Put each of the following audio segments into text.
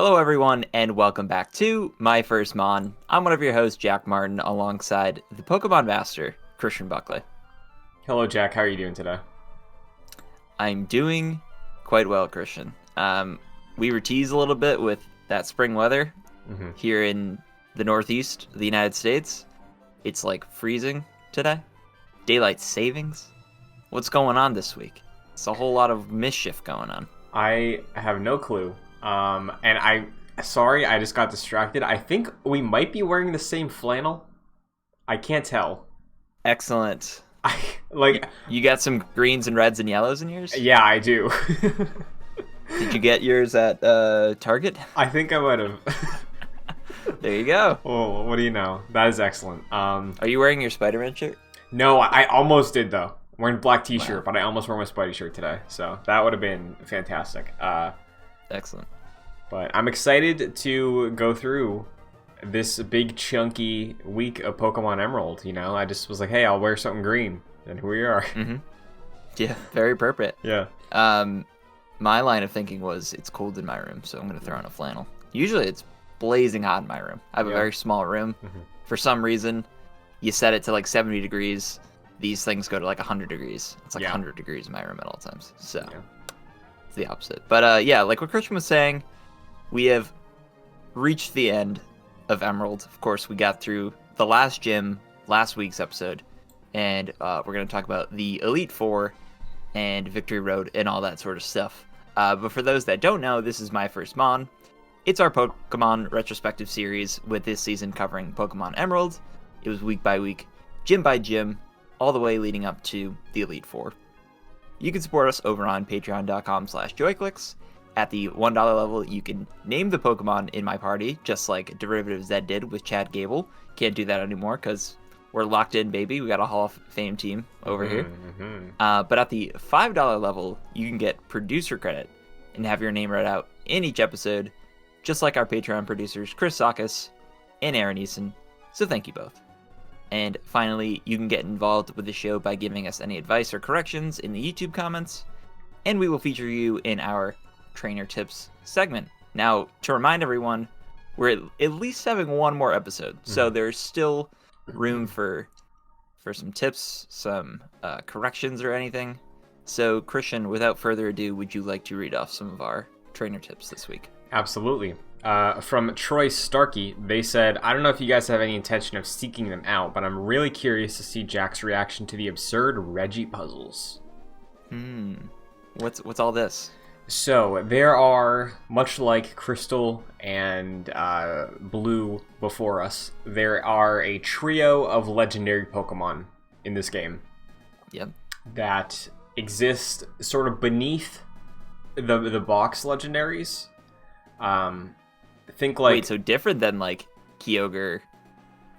Hello, everyone, and welcome back to My First Mon. I'm one of your hosts, Jack Martin, alongside the Pokemon Master, Christian Buckley. Hello, Jack. How are you doing today? I'm doing quite well, Christian. We were teased a little bit with that spring weather here in the Northeast of the United States. It's like freezing today. Daylight savings. What's going on this week? It's a whole lot of mischief going on. I have no clue. I just got distracted. I think we might be wearing the same flannel. I can't tell. Excellent. Like you got some greens and reds and yellows in yours? Yeah, I do. Did you get yours at Target? I think I might have. There you go. Oh, what do you know? That is excellent. Are you wearing your Spider-Man shirt? No, I almost did though. I'm wearing a black t-shirt, but I almost wore my Spidey shirt today. So that would have been fantastic. Excellent. But I'm excited to go through this big chunky week of Pokemon Emerald. You know, I just was like, hey, I'll wear something green, and here we are. Mm-hmm. Yeah, very appropriate. Yeah. My line of thinking was it's cold in my room, so I'm going to throw on a flannel. Usually it's blazing hot in my room. I have a very small room. Mm-hmm. For some reason, you set it to like 70 degrees. These things go to like 100 degrees. It's like 100 degrees in my room at all times. So it's the opposite. But yeah, like what Christian was saying, we have reached the end of Emerald. Of course, we got through the last gym last week's episode, and we're going to talk about the Elite Four and Victory Road and all that sort of stuff. But for those that don't know, this is My First Mon. It's our Pokemon retrospective series with this season covering Pokemon Emerald. It was week by week, gym by gym, all the way leading up to the Elite Four. You can support us over on patreon.com/joyclicks. At the $1 level, you can name the Pokemon in my party, just like Derivative Zed did with Chad Gable. Can't do that anymore because we're locked in, baby. We got a Hall of Fame team over here. But at the $5 level, you can get producer credit and have your name read out in each episode, just like our Patreon producers, Chris Sakis and Aaron Eason. So thank you both. And finally, you can get involved with the show by giving us any advice or corrections in the YouTube comments, and we will feature you in our Trainer Tips segment. Now, to remind everyone, we're at least having one more episode, so there's still room for some tips, some corrections or anything. So, Christian, without further ado, would you like to read off some of our trainer tips this week? Absolutely. From Troy Starkey, they said, I don't know if you guys have any intention of seeking them out, but I'm really curious to see Jack's reaction to the absurd Reggie puzzles. What's all this? So, there are, much like Crystal and Blue before us, there are a trio of legendary Pokemon in this game. Yep. That exist sort of beneath the box legendaries. Think like... Wait, so different than like Kyogre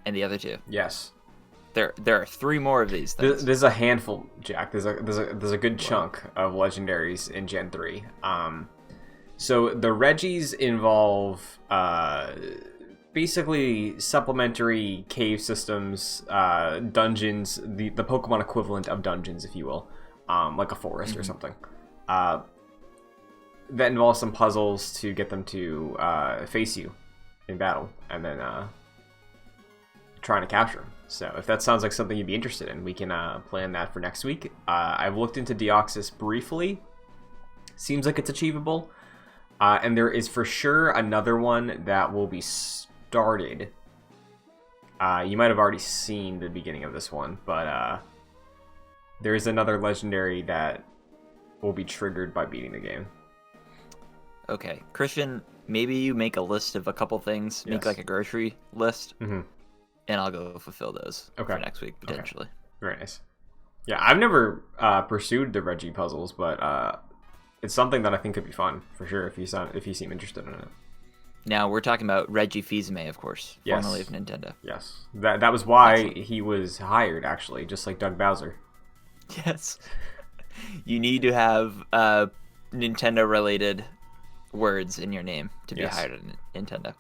and the other two? Yes. There are three more of these things. There's a handful, Jack. There's a good chunk of legendaries in Gen 3. So the Reggies involve basically supplementary cave systems, dungeons, the Pokemon equivalent of dungeons, if you will, like a forest or something. That involves some puzzles to get them to face you in battle, and then trying to capture them. So if that sounds like something you'd be interested in, we can plan that for next week. I've looked into Deoxys briefly. Seems like it's achievable. And there is for sure another one that will be started. You might have already seen the beginning of this one, but there is another legendary that will be triggered by beating the game. Okay. Christian, maybe you make a list of a couple things. Make like a grocery list. And I'll go fulfill those for next week, potentially. Okay. Very nice. Yeah, I've never pursued the Reggie puzzles, but it's something that I think could be fun, for sure, if you seem interested in it. Now, we're talking about Reggie Fils-Aimé, of course, formerly of Nintendo. Yes. That was why he was hired, actually, just like Doug Bowser. Yes. You need to have Nintendo-related words in your name to be hired at Nintendo.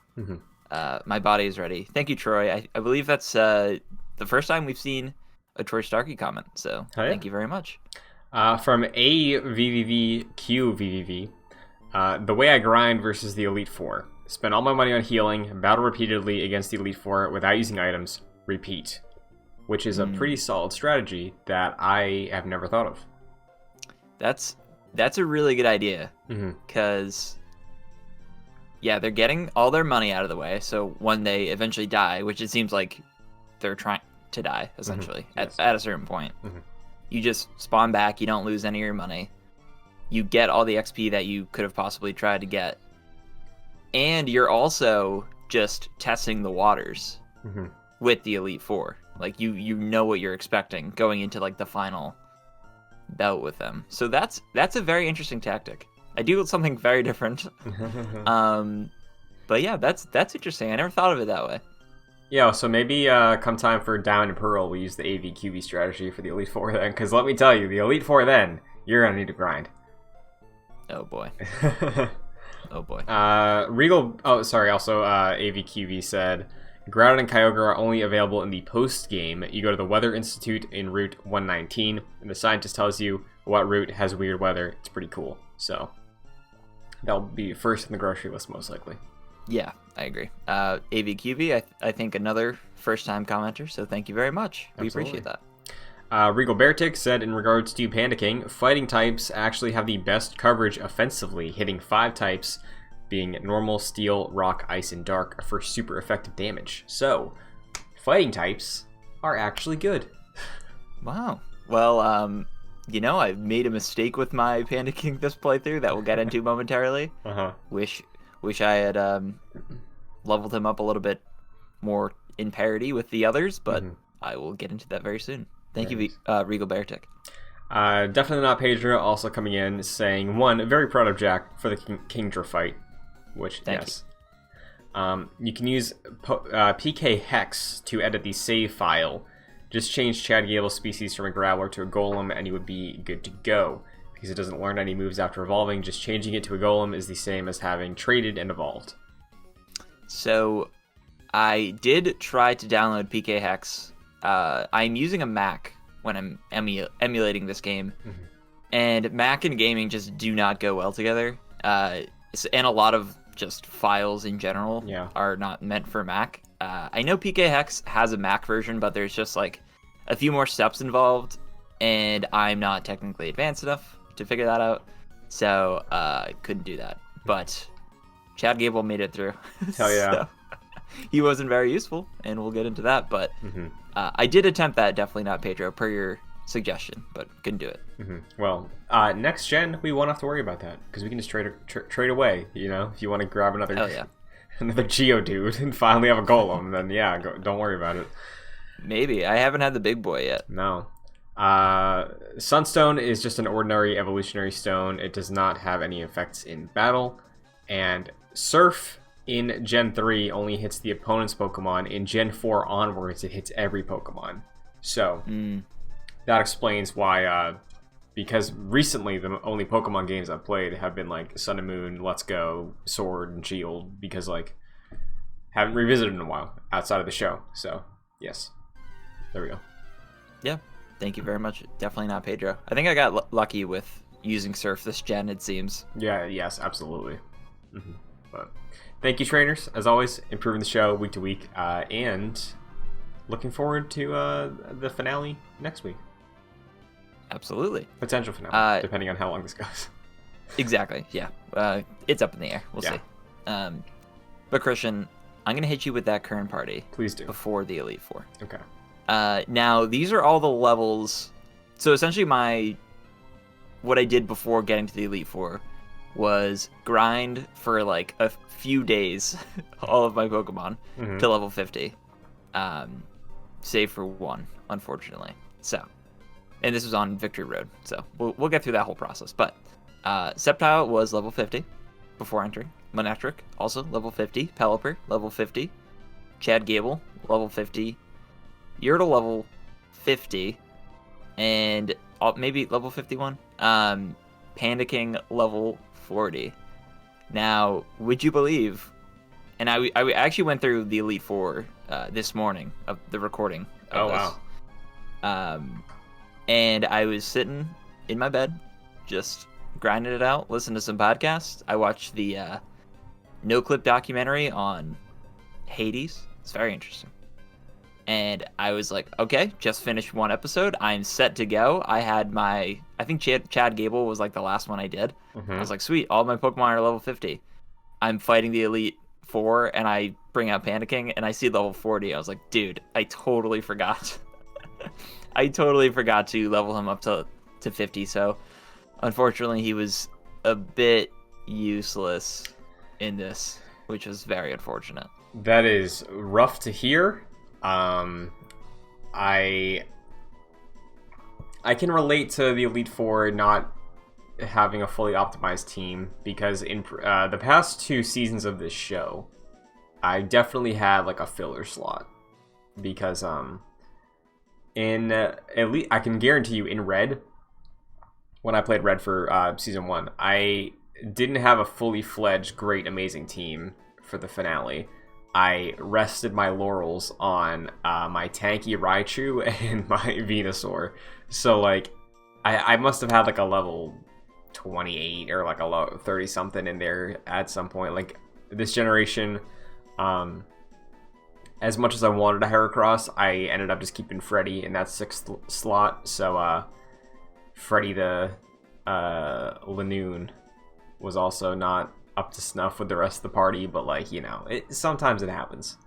My body is ready. Thank you, Troy. I believe that's the first time we've seen a Troy Starkey comment, so thank you very much. From AVVVQVVV, the way I grind versus the Elite Four. Spend all my money on healing, battle repeatedly against the Elite Four without using items, repeat. Which is a pretty solid strategy that I have never thought of. That's a really good idea. Because, yeah, they're getting all their money out of the way. So when they eventually die, which it seems like they're trying to die, essentially, at a certain point, you just spawn back. You don't lose any of your money. You get all the XP that you could have possibly tried to get. And you're also just testing the waters with the Elite Four. Like, you know what you're expecting going into, like, the final bout with them. So that's a very interesting tactic. I do something very different. But yeah, that's interesting. I never thought of it that way. Yeah, so maybe come time for Diamond and Pearl, we use the AVQV strategy for the Elite Four then. Because let me tell you, the Elite Four then, you're going to need to grind. Oh, boy. Oh boy. Also AVQV said, Groudon and Kyogre are only available in the post-game. You go to the Weather Institute in Route 119, and the scientist tells you what route has weird weather. It's pretty cool. So, that'll be first in the grocery list, most likely. Yeah, I agree. AVQV, I think another first-time commenter, so thank you very much. We appreciate that. Regal Beartick said, in regards to panicking, fighting types actually have the best coverage offensively, hitting 5 types, being normal, steel, rock, ice, and dark for super effective damage. So, fighting types are actually good. Wow. Well, I made a mistake with my panicking this playthrough that we'll get into momentarily. Wish I had leveled him up a little bit more in parity with the others, but I will get into that very soon. Thank you, Regal Beartick. Definitely not Pedro, also coming in saying, 1, very proud of Jack for the Kingdra fight, which, Thank you. You can use PK Hex to edit the save file. Just change Chad Gable's species from a Growler to a Golem and you would be good to go. Because it doesn't learn any moves after evolving, just changing it to a Golem is the same as having traded and evolved. So, I did try to download PK Hex. I'm using a Mac when I'm emulating this game, and Mac and gaming just do not go well together. And a lot of just files in general are not meant for Mac. I know PK Hex has a Mac version, but there's just like a few more steps involved, and I'm not technically advanced enough to figure that out, so I couldn't do that. But Chad Gable made it through. Hell yeah. So, he wasn't very useful, and we'll get into that, but I did attempt that, definitely not Pedro, per your suggestion, but couldn't do it. Well, next gen, we won't have to worry about that, because we can just trade away, if you want to grab another another Geodude and finally have a Golem, then don't worry about it. Maybe. I haven't had the big boy yet. No. Sunstone is just an ordinary evolutionary stone. It does not have any effects in battle, and Surf in Gen 3 only hits the opponent's Pokemon. In Gen 4 onwards, it hits every Pokemon. So, that explains why, because recently the only Pokemon games I've played have been like Sun and Moon, Let's Go, Sword, and Shield, because haven't revisited in a while outside of the show. So, yes. There we go. Yeah. Thank you very much. Definitely not Pedro. I think I got lucky with using Surf this gen, it seems. Yeah, yes, absolutely. But thank you, trainers, as always, improving the show week to week, and looking forward to the finale next week. Absolutely. Potential finale, depending on how long this goes. Exactly, yeah. It's up in the air. We'll see. But Christian, I'm going to hit you with that current party. Please do. Before the Elite Four. Okay. Now, these are all the levels. So essentially what I did before getting to the Elite Four was grind for like a few days all of my Pokemon to level 50. Save for one, unfortunately. So, and this was on Victory Road, so we'll get through that whole process. But Sceptile was level 50 before entering. Manectric, also level 50. Pelipper, level 50. Chad Gable, level 50. Yurtle, level 50. And maybe level 51. Panda King, level 40. Now, would you believe, and I actually went through the Elite Four this morning of the recording of this. Wow. And I was sitting in my bed, just grinding it out, listening to some podcasts. I watched the no-clip documentary on Hades. It's very interesting. And I was like, okay, just finished one episode. I'm set to go. I think Chad Gable was like the last one I did. I was like, sweet, all my Pokemon are level 50. I'm fighting the Elite Four, and I bring out Panicking, and I see level 40. I was like, dude, I totally forgot. I totally forgot to level him up to 50. So, unfortunately, he was a bit useless in this, which was very unfortunate. That is rough to hear. I can relate to the Elite Four not having a fully optimized team, because in the past 2 seasons of this show, I definitely had like a filler slot, because in Elite, I can guarantee you in Red, when I played Red for season 1, I didn't have a fully fledged great amazing team for the finale. I rested my laurels on my tanky Raichu and my Venusaur. So, like, I must have had, like, a level 28 or, like, a level 30-something in there at some point. Like, this generation, as much as I wanted a Heracross, I ended up just keeping Freddy in that 6th slot. So, Freddy the Lanoon was also not up to snuff with the rest of the party, but like, you know, sometimes it happens.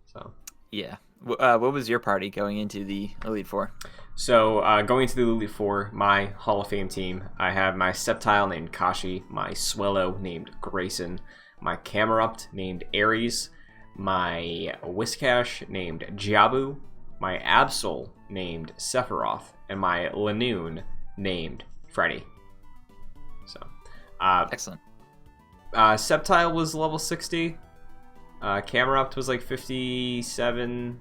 So yeah, what was your party going into the Elite Four? So going into the Elite Four, my Hall of Fame team, I have my Sceptile named Kashi, my Swellow named Grayson, my Camerupt named Ares, my Whiscash named Jabu, my Absol named Sephiroth, and my Lanoon named Freddy. So excellent. Sceptile was level 60. Camerupt was like 57.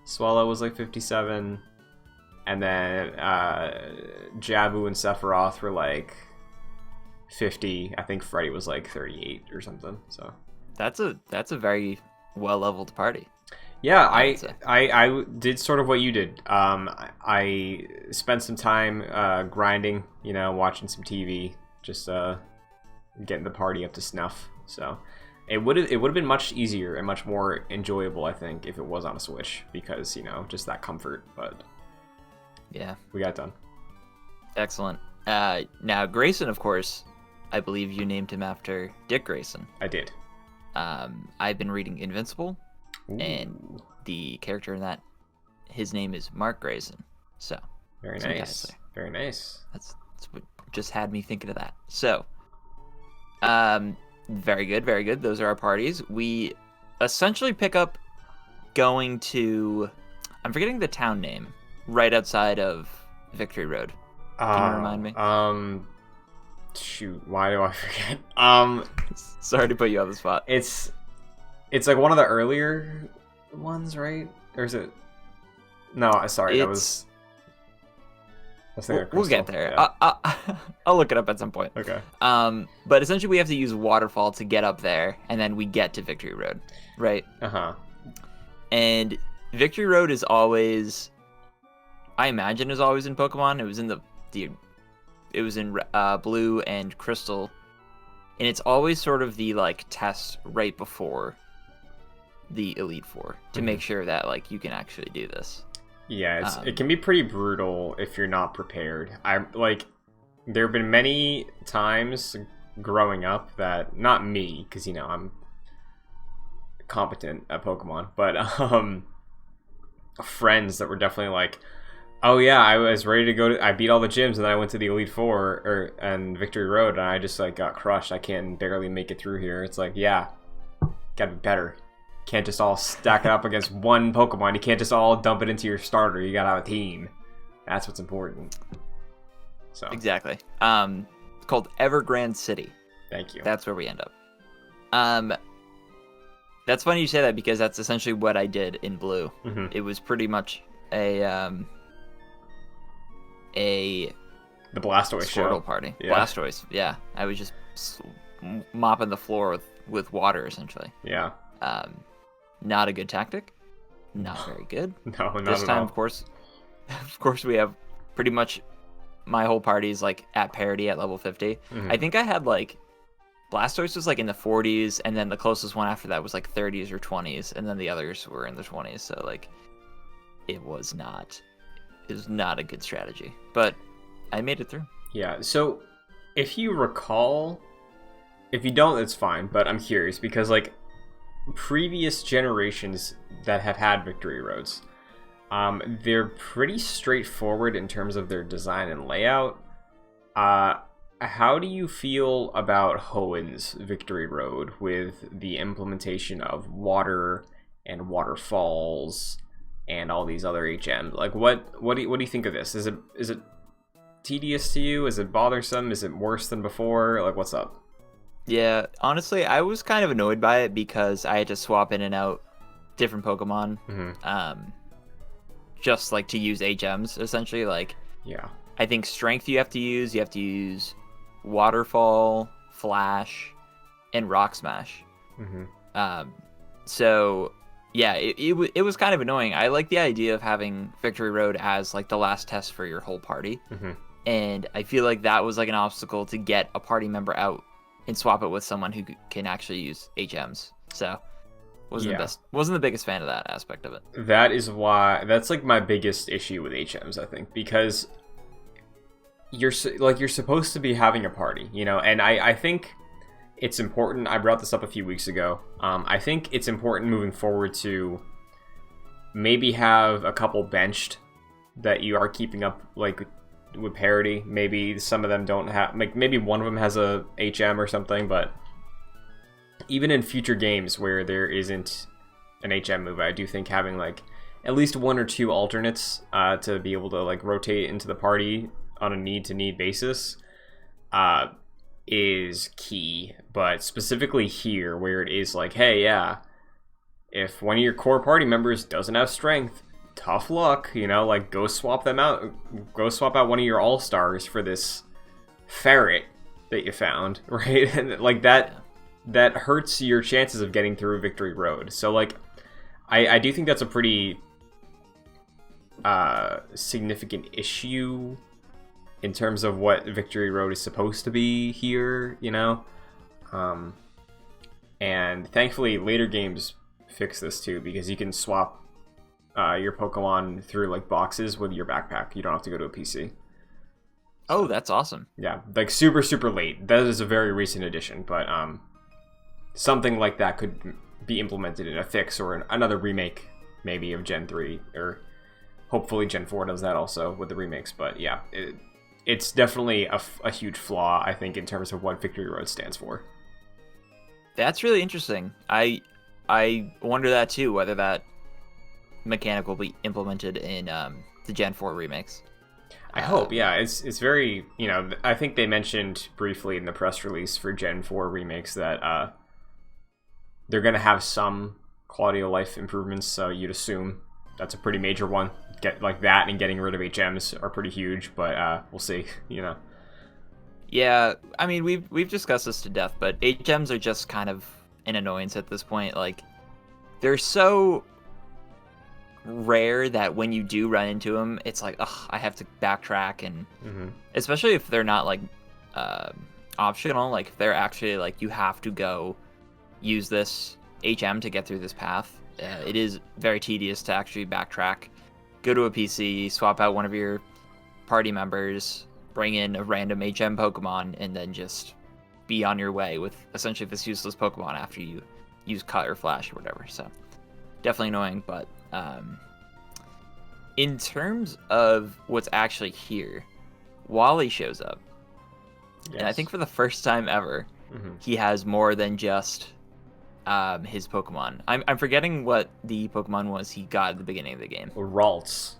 Swallow was like 57. And then Jabu and Sephiroth were like 50. I think Freddy was like 38 or something. So that's a very well leveled party. Yeah, I did sort of what you did. I spent some time grinding, you know, watching some TV, just getting the party up to snuff. So it would have been much easier and much more enjoyable, I think, if it was on a Switch, because, you know, just that comfort. But yeah, we got done. Excellent. Now Grayson, of course, I believe you named him after Dick Grayson. I did. I've been reading Invincible. Ooh. And the character in that, his name is Mark Grayson. So very nice. Very nice. That's what just had me thinking of that. So, very good, very good. Those are our parties. We essentially pick up going to, I'm forgetting the town name, right outside of Victory Road. Can you remind me? Shoot, why do I forget? Sorry to put you on the spot. It's like one of the earlier ones, right? Or is it? No, sorry, that was. We'll get there. Yeah. I'll look it up at some point. Okay. But essentially, we have to use Waterfall to get up there, and then we get to Victory Road, right? And Victory Road is always, I imagine, is always in Pokemon. It was in it was in Blue and Crystal, and it's always sort of the like test right before the Elite Four to make sure that like you can actually do this. Yeah, it can be pretty brutal if you're not prepared. There have been many times growing up that, not me, because, you know, I'm competent at Pokemon, but friends that were definitely like, oh yeah, I was ready to go I beat all the gyms, and then I went to the Elite Four and Victory Road, and I just like got crushed. I can't barely make it through here. It's like, yeah, gotta be better. Can't just all stack it up against one Pokemon. You can't just all dump it into your starter. You gotta have a team. That's what's important. So exactly. It's called Evergrande City. Thank you. That's where we end up. That's funny you say that, because that's essentially what I did in Blue. It was pretty much the Blastoise show party. Yeah. Blastoise. Yeah, I was just mopping the floor with water essentially. Yeah. Not a good tactic. Not very good. No, not this at time, all. of course, we have pretty much my whole party is like at parity at level 50. I think I had like Blastoise was like in the 40s, and then the closest one after that was like 30s or 20s, and then the others were in the 20s. So like, it was not a good strategy, but I made it through. Yeah. So if you recall, if you don't, it's fine. But I'm curious because like previous generations that have had victory roads, they're pretty straightforward in terms of their design and layout. How do you feel about Hoenn's Victory Road with the implementation of water and waterfalls and all these other HMs? Like, what do you think of this? Is it tedious to you? Is it bothersome? Is it worse than before? Like, what's up? Yeah, honestly, I was kind of annoyed by it because I had to swap in and out different Pokemon, just like to use HMs essentially. Like, yeah, I think Strength you have to use Waterfall, Flash, and Rock Smash. So yeah, it was kind of annoying. I like the idea of having Victory Road as like the last test for your whole party, and I feel like that was like an obstacle to get a party member out and swap it with someone who can actually use HMs. So wasn't the biggest fan of that aspect of it. That's like my biggest issue with HMs, I think, because you're supposed to be having a party, you know, and I think it's important. I brought this up a few weeks ago. I think it's important moving forward to maybe have a couple benched that you are keeping up like with parity. Maybe some of them don't have, like maybe one of them has a HM or something, but even in future games where there isn't an HM move, I do think having like at least one or two alternates to be able to like rotate into the party on a need-to-need basis is key. But specifically here, where it is like, hey, yeah, if one of your core party members doesn't have strength, tough luck, you know, like go swap them out. Go swap out one of your all-stars for this ferret that you found, right? And like that hurts your chances of getting through Victory Road. So like I do think that's a pretty significant issue in terms of what Victory Road is supposed to be here, you know? And thankfully later games fix this too, because you can swap your Pokemon through like boxes with your backpack. You don't have to go to a PC. Oh, that's awesome. Yeah, like super, super late. That is a very recent addition, but something like that could be implemented in a fix or another remake maybe of Gen 3, or hopefully Gen 4 does that also with the remakes. But yeah, it's definitely a huge flaw, I think, in terms of what Victory Road stands for. That's really interesting. I wonder that too, whether that mechanic will be implemented in the Gen 4 remakes. I hope, yeah. It's very, you know, I think they mentioned briefly in the press release for Gen 4 remakes that they're going to have some quality of life improvements, so you'd assume that's a pretty major one. Get like that and getting rid of HMs are pretty huge, but we'll see, you know. Yeah, I mean, we've discussed this to death, but HMs are just kind of an annoyance at this point. Like, they're so rare that when you do run into them, it's like, ugh, I have to backtrack, and especially if they're not like optional, like if they're actually like you have to go use this HM to get through this path. It is very tedious to actually backtrack, go to a PC, swap out one of your party members, bring in a random HM Pokemon, and then just be on your way with essentially this useless Pokemon after you use Cut or Flash or whatever. So definitely annoying, but in terms of what's actually here, Wally shows up. Yes. And I think for the first time ever, he has more than just his Pokemon. I'm forgetting what the Pokemon was he got at the beginning of the game. Ralts,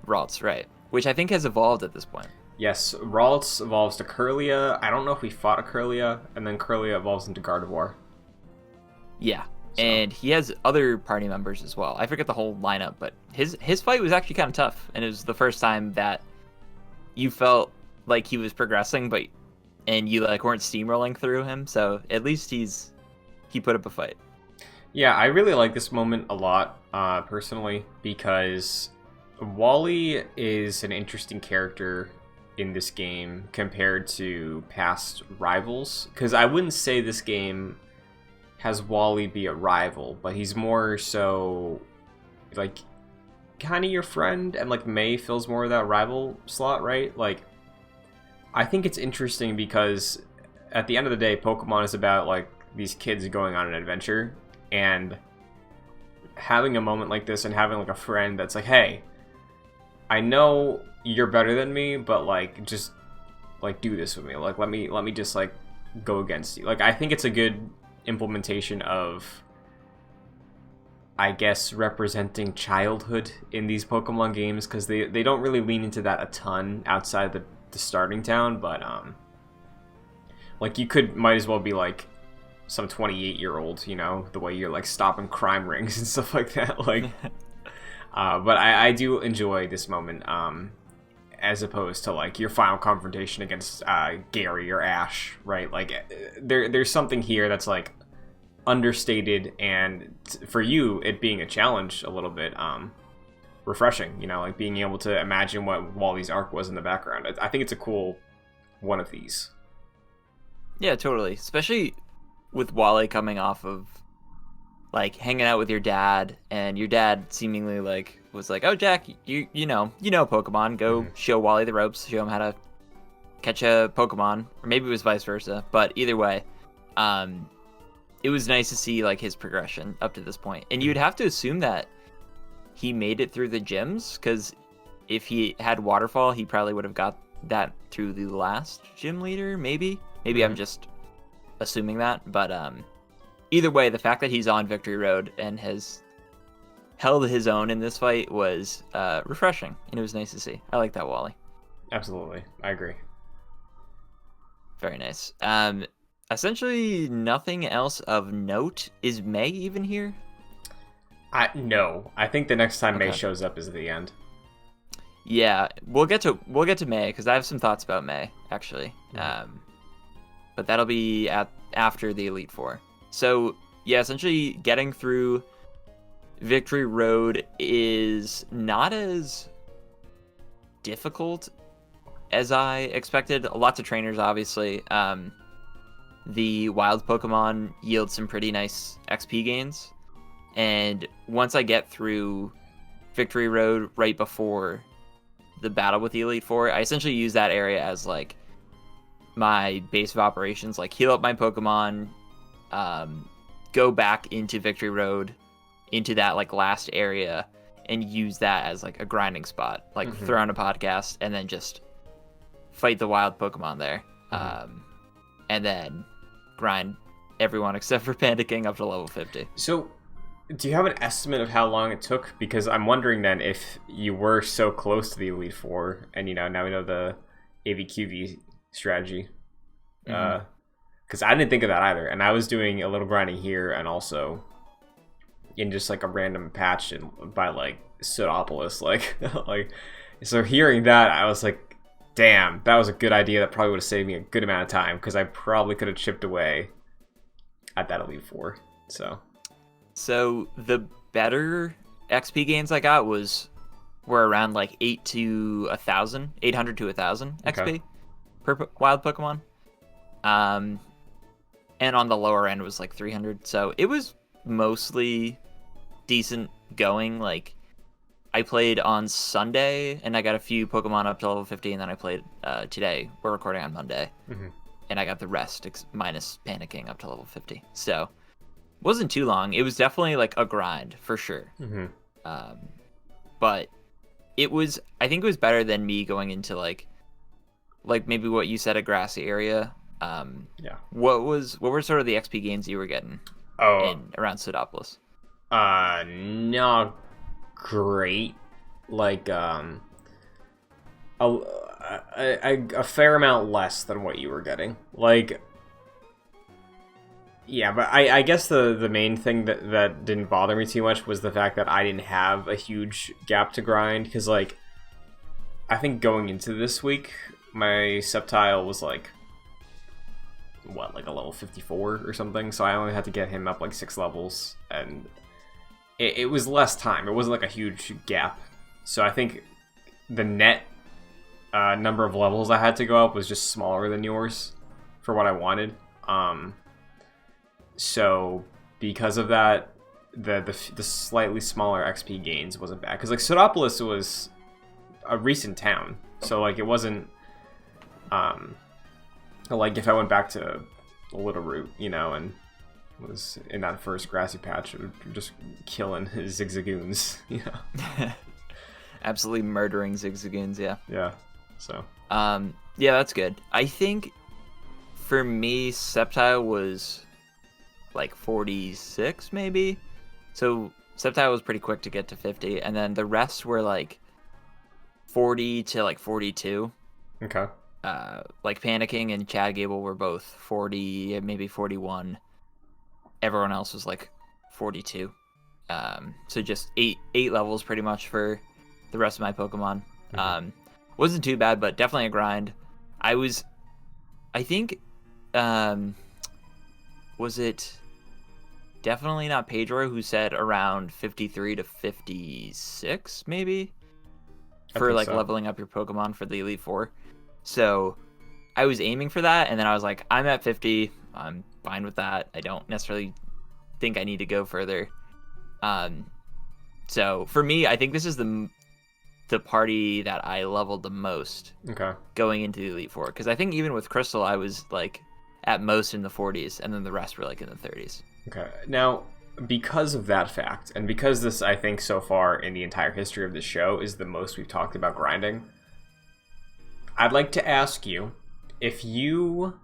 right. Which I think has evolved at this point. Yes, Ralts evolves to Kirlia. I don't know if we fought a Kirlia, and then Kirlia evolves into Gardevoir. Yeah, so. And he has other party members as well. I forget the whole lineup, but his fight was actually kind of tough, and it was the first time that you felt like he was progressing, and you like weren't steamrolling through him. So at least he put up a fight. Yeah, I really like this moment a lot, personally, because Wally is an interesting character in this game compared to past rivals, because I wouldn't say this game has Wally be a rival, but he's more so like kind of your friend, and like May fills more of that rival slot, right? Like, I think it's interesting because at the end of the day, Pokemon is about like these kids going on an adventure, and having a moment like this and having like a friend that's like, hey, I know you're better than me, but like just like do this with me. Like let me just like go against you. Like I think it's a good implementation of, I guess, representing childhood in these Pokemon games, because they don't really lean into that a ton outside the starting town, but like you might as well be like some 28-year-old, you know, the way you're like stopping crime rings and stuff like that. Like but I do enjoy this moment, as opposed to like your final confrontation against Gary or Ash, right? Like there's something here that's like understated, and for you it being a challenge a little bit refreshing, you know, like being able to imagine what Wally's arc was in the background. I think it's a cool one of these. Yeah, totally. Especially with Wally coming off of like hanging out with your dad, and your dad seemingly like was like, "Oh, Jack, you know Pokemon. Go show Wally the ropes. Show him how to catch a Pokemon." Or maybe it was vice versa. But either way, it was nice to see like his progression up to this point. And you'd have to assume that he made it through the gyms, because if he had Waterfall, he probably would have got that through the last gym leader. Maybe I'm just assuming that, but either way, the fact that he's on Victory Road and has held his own in this fight was refreshing, and it was nice to see. I like that, Wally. Absolutely, I agree. Very nice. Essentially nothing else of note. Is May even here? No, I think the next time May shows up is at the end. Yeah, we'll get to May, because I have some thoughts about May actually. But that'll be after the Elite Four. So yeah, essentially getting through Victory Road is not as difficult as I expected. Lots of trainers, obviously. The wild Pokemon yield some pretty nice XP gains. And once I get through Victory Road right before the battle with the Elite Four, I essentially use that area as like my base of operations, like heal up my Pokemon, go back into Victory Road, into that like last area, and use that as like a grinding spot, like throw on a podcast and then just fight the wild Pokemon there, and then grind everyone except for Panda King up to level 50. So do you have an estimate of how long it took? Because I'm wondering then if you were so close to the Elite Four, and you know, now we know the AVQV strategy, because I didn't think of that either, and I was doing a little grinding here and also in just like a random patch by like Pseudopolis, like so hearing that, I was like, damn, that was a good idea. That probably would have saved me a good amount of time, because I probably could have chipped away at that Elite Four. So the better XP gains I got were around like 800 to 1,000 XP per wild Pokemon. And on the lower end was like 300. So it was mostly decent going. Like I played on Sunday and I got a few Pokemon up to level 50, and then I played today. We're recording on Monday. And I got the rest minus Panda King up to level 50. So wasn't too long. It was definitely like a grind for sure. But I think it was better than me going into like maybe what you said, a grassy area. Yeah. What were sort of the XP gains you were getting around Pseudopolis? Not great. Like a fair amount less than what you were getting. Like, yeah, but I guess the main thing that didn't bother me too much was the fact that I didn't have a huge gap to grind, because like I think going into this week my Sceptile was like like a level 54 or something, so I only had to get him up like 6 levels, and it was less time. It wasn't like a huge gap, so I think the net number of levels I had to go up was just smaller than yours for what I wanted. So because of that, the slightly smaller XP gains wasn't bad. Because like Pseudopolis was a recent town, so like it wasn't like if I went back to Little Root, you know, and was in that first grassy patch, just killing his Zigzagoons, you know. Absolutely murdering Zigzagoons, yeah. Yeah. So. Yeah, that's good. I think for me, Sceptile was like 46, maybe. So Sceptile was pretty quick to get to 50, and then the rest were like 40 to like 42. Okay. Like Panicking and Chad Gable were both 40, maybe 41. Everyone else was like 42. So just eight levels pretty much for the rest of my Pokemon. Mm-hmm. Wasn't too bad, but definitely a grind. I think, was it definitely not Pedro who said around 53 to 56, maybe? For like so. leveling up your Pokemon for the Elite Four. So I was aiming for that, and then I was like, I'm at 50. I'm fine with that. I don't necessarily think I need to go further. So for me, I think this is the party that I leveled the most. Okay. Going into the Elite Four, because I think even with Crystal, I was like at most in the 40s, and then the rest were like in the 30s. Okay. Now, because of that fact, and because this, I think, so far in the entire history of the show is the most we've talked about grinding, I'd like to ask you, if you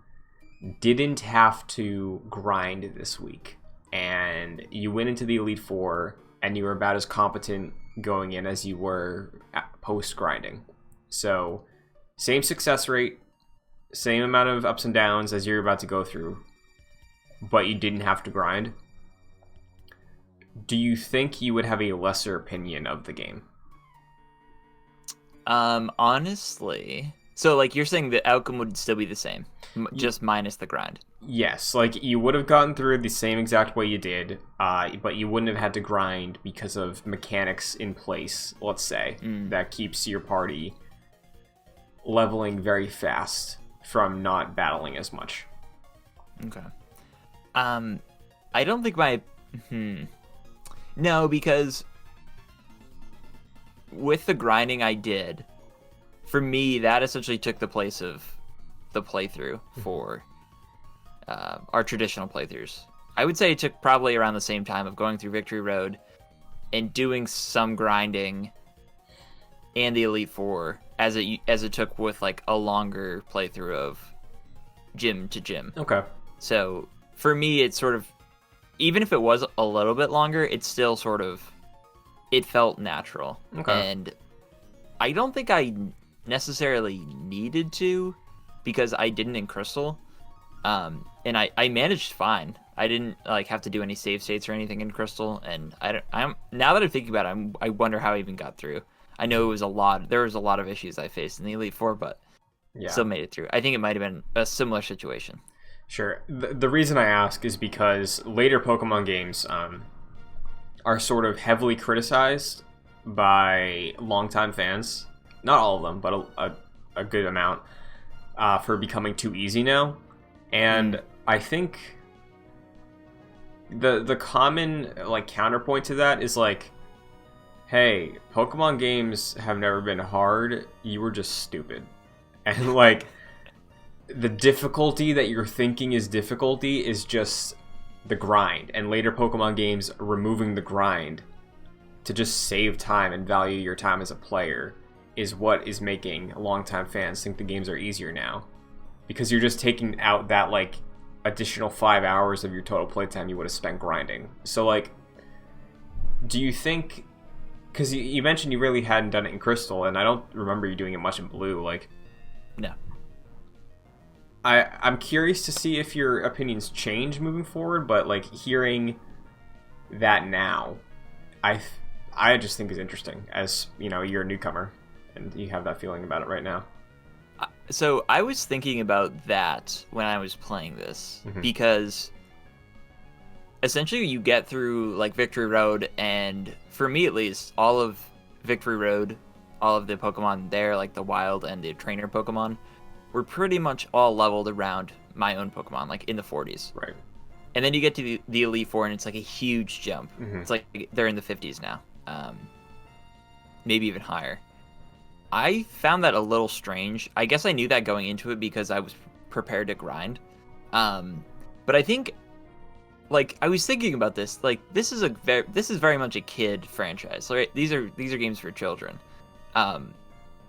didn't have to grind this week, and you went into the Elite Four, and you were about as competent going in as you were post-grinding. So, same success rate, same amount of ups and downs as you're about to go through, but you didn't have to grind. Do you think you would have a lesser opinion of the game? Honestly, so like you're saying the outcome would still be the same, just minus the grind. Yes, like you would have gotten through the same exact way you did, but you wouldn't have had to grind because of mechanics in place, let's say, that keeps your party leveling very fast from not battling as much. Okay. I don't think my... No, because with the grinding I did, for me, that essentially took the place of the playthrough for our traditional playthroughs. I would say it took probably around the same time of going through Victory Road and doing some grinding and the Elite Four as it took with like a longer playthrough of gym to gym. Okay. So for me, it's sort of, even if it was a little bit longer, it's still sort of, it felt natural. Okay. And I don't think I necessarily needed to, because I didn't in Crystal. And I managed fine. I didn't like have to do any save states or anything in Crystal, and I'm now that I'm thinking about it, I wonder how I even got through. I know there was a lot of issues I faced in the Elite Four, but still made it through. I think it might have been a similar situation. Sure. The reason I ask is because later Pokemon games are sort of heavily criticized by longtime fans. Not all of them, but a good amount for becoming too easy now. And I think the common like counterpoint to that is like, hey, Pokemon games have never been hard. You were just stupid. And like the difficulty that you're thinking is difficulty is just the grind. And later Pokemon games removing the grind to just save time and value your time as a player is what is making longtime fans think the games are easier now. Because you're just taking out that like additional 5 hours of your total playtime you would have spent grinding. So like, do you think, because you mentioned you really hadn't done it in Crystal, and I don't remember you doing it much in Blue, like... No. I'm curious to see if your opinions change moving forward, but like hearing that now, I just think is interesting, as you know, you're a newcomer and you have that feeling about it right now. So I was thinking about that when I was playing this, because essentially you get through like Victory Road, and for me at least, all of Victory Road all of the Pokemon there, like the wild and the trainer Pokemon, were pretty much all leveled around my own Pokemon, like in the 40s. Right. And then you get to the Elite Four, and it's like a huge jump. It's like they're in the 50s now, maybe even higher. I found that a little strange. I guess I knew that going into it because I was prepared to grind. But I think, like, I was thinking about this. Like, this is very much a kid franchise. Right? These are games for children.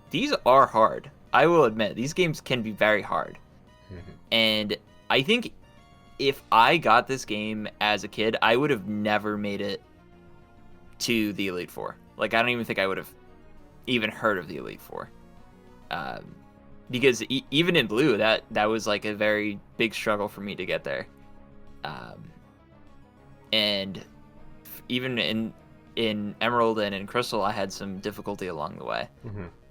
These are hard. I will admit, these games can be very hard. And I think if I got this game as a kid, I would have never made it to the Elite Four. Like, I don't even think I would have even heard of the Elite Four. Because even in Blue, that was like a very big struggle for me to get there. And even in Emerald and in Crystal, I had some difficulty along the way.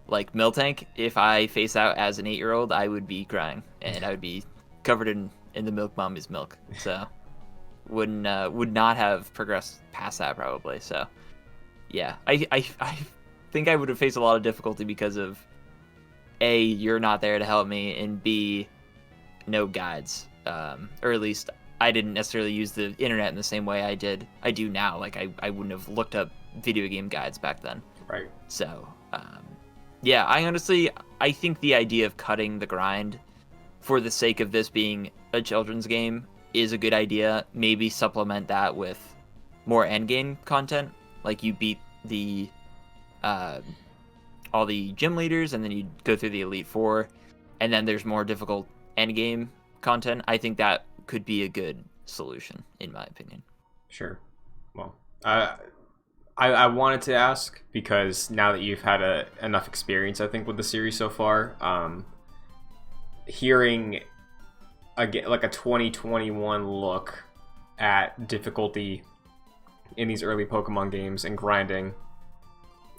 Like Miltank, if I face out as an 8-year-old, I would be crying, and I would be covered in the Milk Mommy's milk. So would not have progressed past that probably. So yeah, I think I would have faced a lot of difficulty because of A, you're not there to help me, and B, no guides. Or at least I didn't necessarily use the internet in the same way I do now. Like I wouldn't have looked up video game guides back then. Right. So yeah, I think the idea of cutting the grind for the sake of this being a children's game is a good idea. Maybe supplement that with more endgame content. Like you beat the all the gym leaders, and then you go through the Elite Four, and then there's more difficult endgame content. I think that could be a good solution, in my opinion. Sure. Well, I wanted to ask because now that you've had enough experience, I think, with the series so far, hearing again like a 2021 look at difficulty in these early Pokemon games and grinding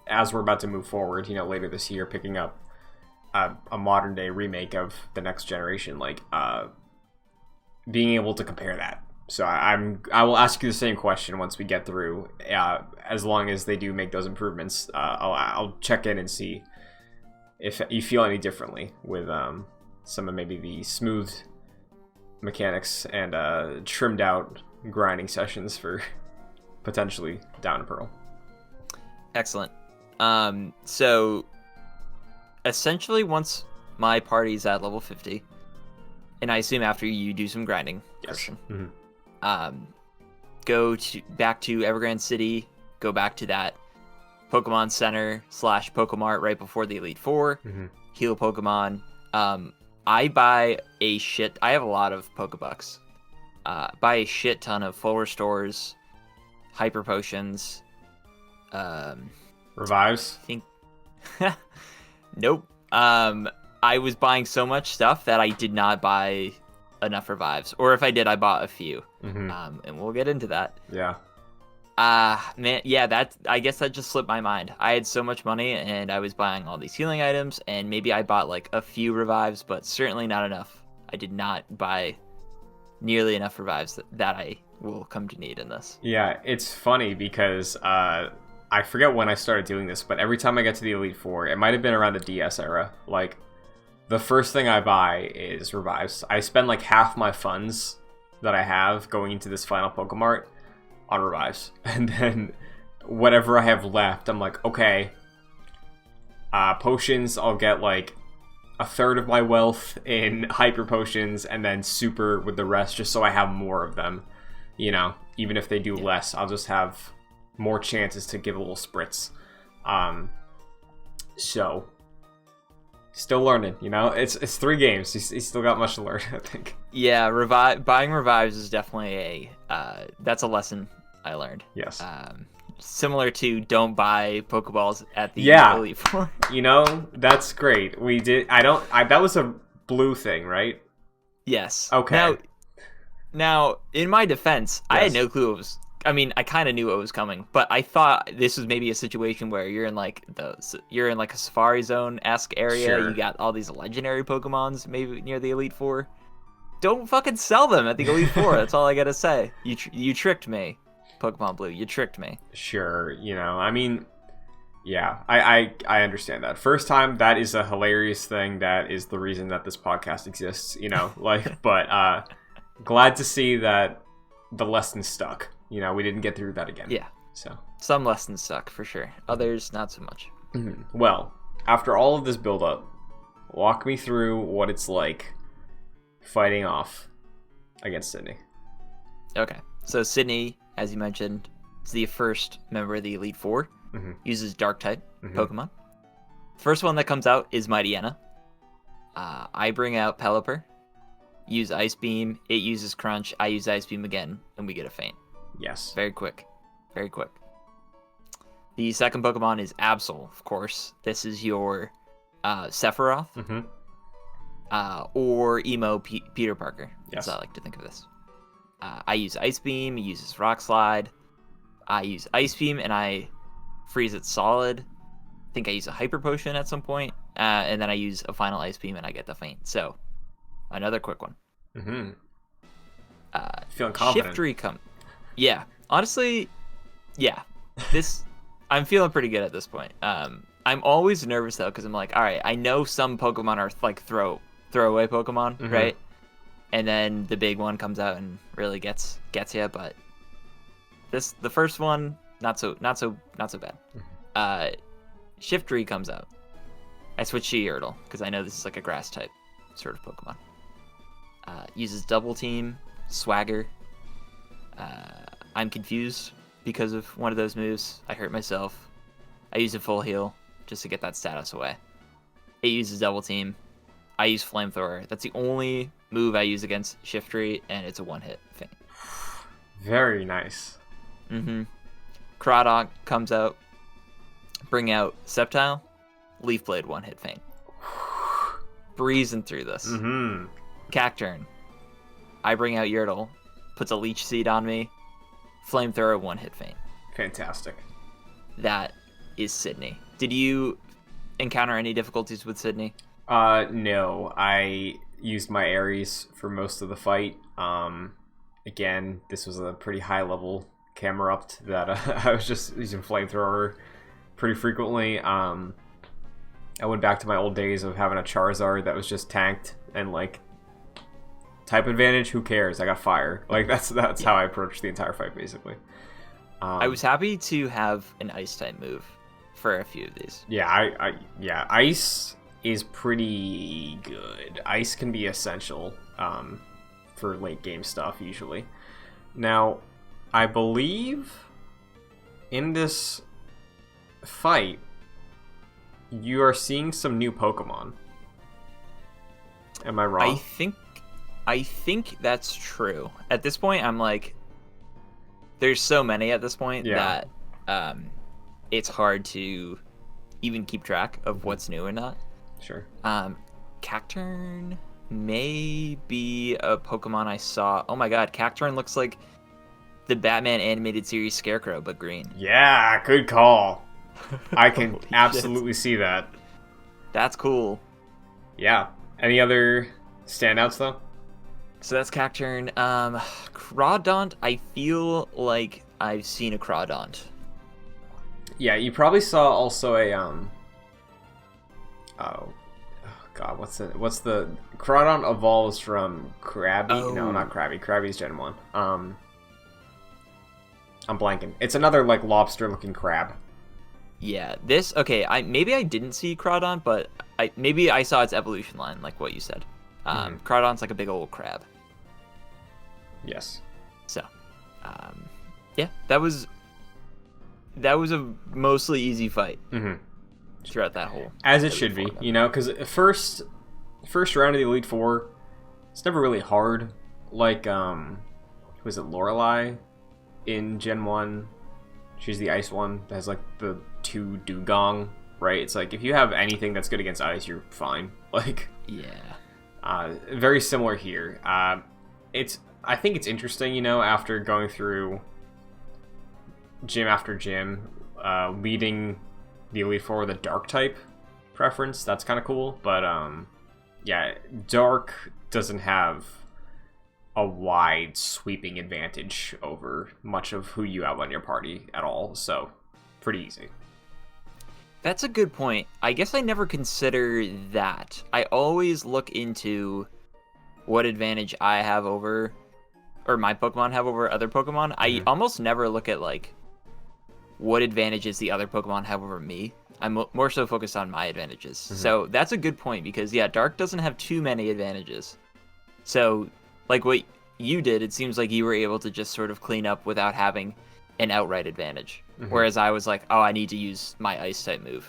as we're about to move forward, later this year, picking up a modern day remake of the next generation, like being able to compare that. So I will ask you the same question once we get through. As long as they do make those improvements, I'll check in and see if you feel any differently with some of maybe the smooth mechanics and trimmed out grinding sessions for potentially Down and Pearl. Excellent. So essentially, once my party's at level 50, and I assume after you do some grinding, yes. Go back to Evergrande City, go back to that Pokemon Center / Pokemart right before the Elite Four, heal Pokemon. I buy I have a lot of Pokebucks. Buy a shit ton of full restores, hyper potions, revives. I think nope. I was buying so much stuff that I did not buy enough revives, or if I did, I bought a few. And we'll get into that. Yeah. Man, yeah, I guess that just slipped my mind. I had so much money, and I was buying all these healing items, and maybe I bought like a few revives, but certainly not enough. I did not buy nearly enough revives that I will come to need in this. Yeah, it's funny because I forget when I started doing this, but every time I get to the Elite Four, it might have been around the DS era, like the first thing I buy is revives. I spend like half my funds that I have going into this final Pokemart on revives. And then whatever I have left, I'm like, okay, potions, I'll get like a third of my wealth in hyper potions and then super with the rest, just so I have more of them. Even if they do less, I'll just have more chances to give a little spritz. So still learning, it's 3 games. He's still got much to learn, I think. Yeah, buying revives is definitely that's a lesson I learned. Yes. Similar to don't buy Pokeballs at the Elite Four. That's great. We did. That was a Blue thing, right? Yes. Okay. Now, in my defense, yes. I had no clue it was. I mean, I kind of knew what was coming, but I thought this was maybe a situation where you're in like a Safari Zone-esque area. Sure. You got all these legendary Pokemons maybe near the Elite Four. Don't fucking sell them at the Elite Four. That's all I gotta say. You tricked me, Pokemon Blue. You tricked me. Sure. I mean, Yeah, I understand that. First time, that is a hilarious thing. That is the reason that this podcast exists, but glad to see that the lesson stuck. We didn't get through that again. Yeah. So some lessons stuck for sure. Others not so much. Well, after all of this build-up, walk me through what it's like fighting off against Sydney. Okay, so Sydney, as you mentioned, is the first member of the Elite Four. Uses Dark-type Pokemon. First one that comes out is Mightyena. I bring out Pelipper, use Ice Beam, it uses Crunch, I use Ice Beam again, and we get a Feint. Yes. Very quick. Very quick. The second Pokemon is Absol, of course. This is your Sephiroth. Or Emo Peter Parker, as I like to think of this. I use Ice Beam, he uses Rock Slide. I use Ice Beam, and I freeze it solid. I think I use a Hyper Potion at some point, and then I use a final Ice Beam, and I get the Feint. So, another quick one. Feeling confident. Shift Yeah, honestly, yeah. I'm feeling pretty good at this point. I'm always nervous though, because I'm like, all right, I know some Pokemon are like throwaway Pokemon, right? And then the big one comes out and really gets you, but the first one not so bad. Shiftry comes out. I switch to Yordle because I know this is like a grass type sort of Pokemon. Uses Double Team, Swagger. I'm confused because of one of those moves. I hurt myself. I use a full heal just to get that status away. It uses Double Team. I use Flamethrower. That's the only move I use against Shiftry, and it's a one-hit thing. Very nice. Crawdog comes out. Bring out Sceptile. Leaf Blade, one-hit Feint. Breezing through this. Cacturn. I bring out Yordle. Puts a Leech Seed on me. Flamethrower, one-hit Feint. Fantastic. That is Sydney. Did you encounter any difficulties with Sydney? No. I used my Aries for most of the fight. Again, this was a pretty high-level Camerupt that I was just using Flamethrower pretty frequently. I went back to my old days of having a Charizard that was just tanked and like type advantage. Who cares? I got fire. Like that's how I approached the entire fight basically. I was happy to have an Ice type move for a few of these. Yeah, Ice is pretty good. Ice can be essential for late game stuff usually. Now, I believe in this fight, you are seeing some new Pokemon. Am I wrong? I think that's true. At this point, I'm like, there's so many at this point that it's hard to even keep track of what's new or not. Sure. Cacturn may be a Pokemon I saw. Oh my god, Cacturn looks like the Batman animated series Scarecrow, but green. Yeah, good call. I can absolutely see that. That's cool. Yeah. Any other standouts, though? So that's Cacturn. Crawdaunt, I feel like I've seen a Crawdaunt. Yeah, you probably saw also a, oh god, what's the... Crawdaunt evolves from Krabby? Oh. No, not Krabby. Krabby's Gen 1. I'm blanking. It's another, like, lobster-looking crab. Yeah, this... Okay, maybe I didn't see Crawdaunt, but maybe I saw its evolution line, like what you said. Crawdaunt's like a big old crab. Yes. So, yeah, that was a mostly easy fight throughout that whole... As it should be, because first round of the Elite Four, it's never really hard. Like, was it Lorelei in Gen 1? She's the ice one that has, like, the 2 Dugong, right? It's like, if you have anything that's good against ice, you're fine. Like... Yeah. Very similar here. I think it's interesting, after going through gym after gym, leading the Elite Four with a Dark type preference. That's kind of cool. But, yeah, Dark doesn't have a wide sweeping advantage over much of who you have on your party at all. So, pretty easy. That's a good point. I guess I never consider that. I always look into what advantage I have over, or my Pokemon have over other Pokemon. I almost never look at, like, what advantages the other Pokemon have over me. I'm more so focused on my advantages. So that's a good point because, yeah, Dark doesn't have too many advantages. So, like what you did, it seems like you were able to just sort of clean up without having an outright advantage. Whereas I was like, oh, I need to use my Ice-type move.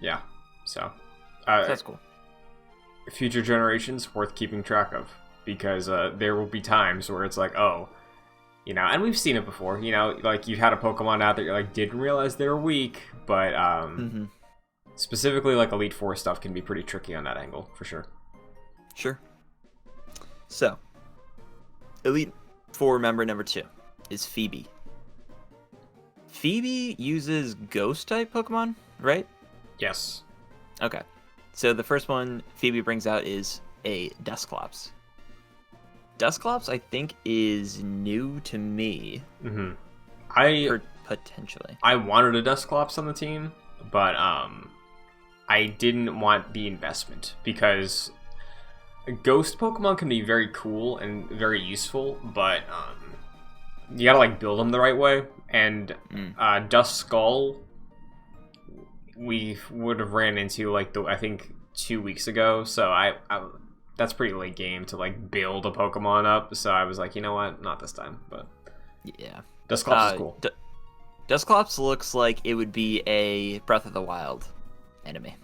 Yeah, so that's cool. Future generations worth keeping track of because there will be times where it's like, oh, you know, and we've seen it before, you know, like you've had a Pokemon out that you're like, didn't realize they were weak, but specifically like Elite Four stuff can be pretty tricky on that angle, for sure. Sure. So, Elite Four member number 2 is Phoebe. Phoebe uses Ghost-type Pokemon, right? Yes. Okay. So the first one Phoebe brings out is a Dusclops. Dusclops, I think, is new to me. Potentially. I wanted a Dusclops on the team, but I didn't want the investment because Ghost Pokemon can be very cool and very useful, but you gotta like build them the right way. And Duskull, we would have ran into like I think 2 weeks ago, so I that's pretty late game to like build a Pokemon up. So I was like, you know what, not this time. But yeah, Dusclops is cool. Dusclops looks like it would be a Breath of the Wild enemy.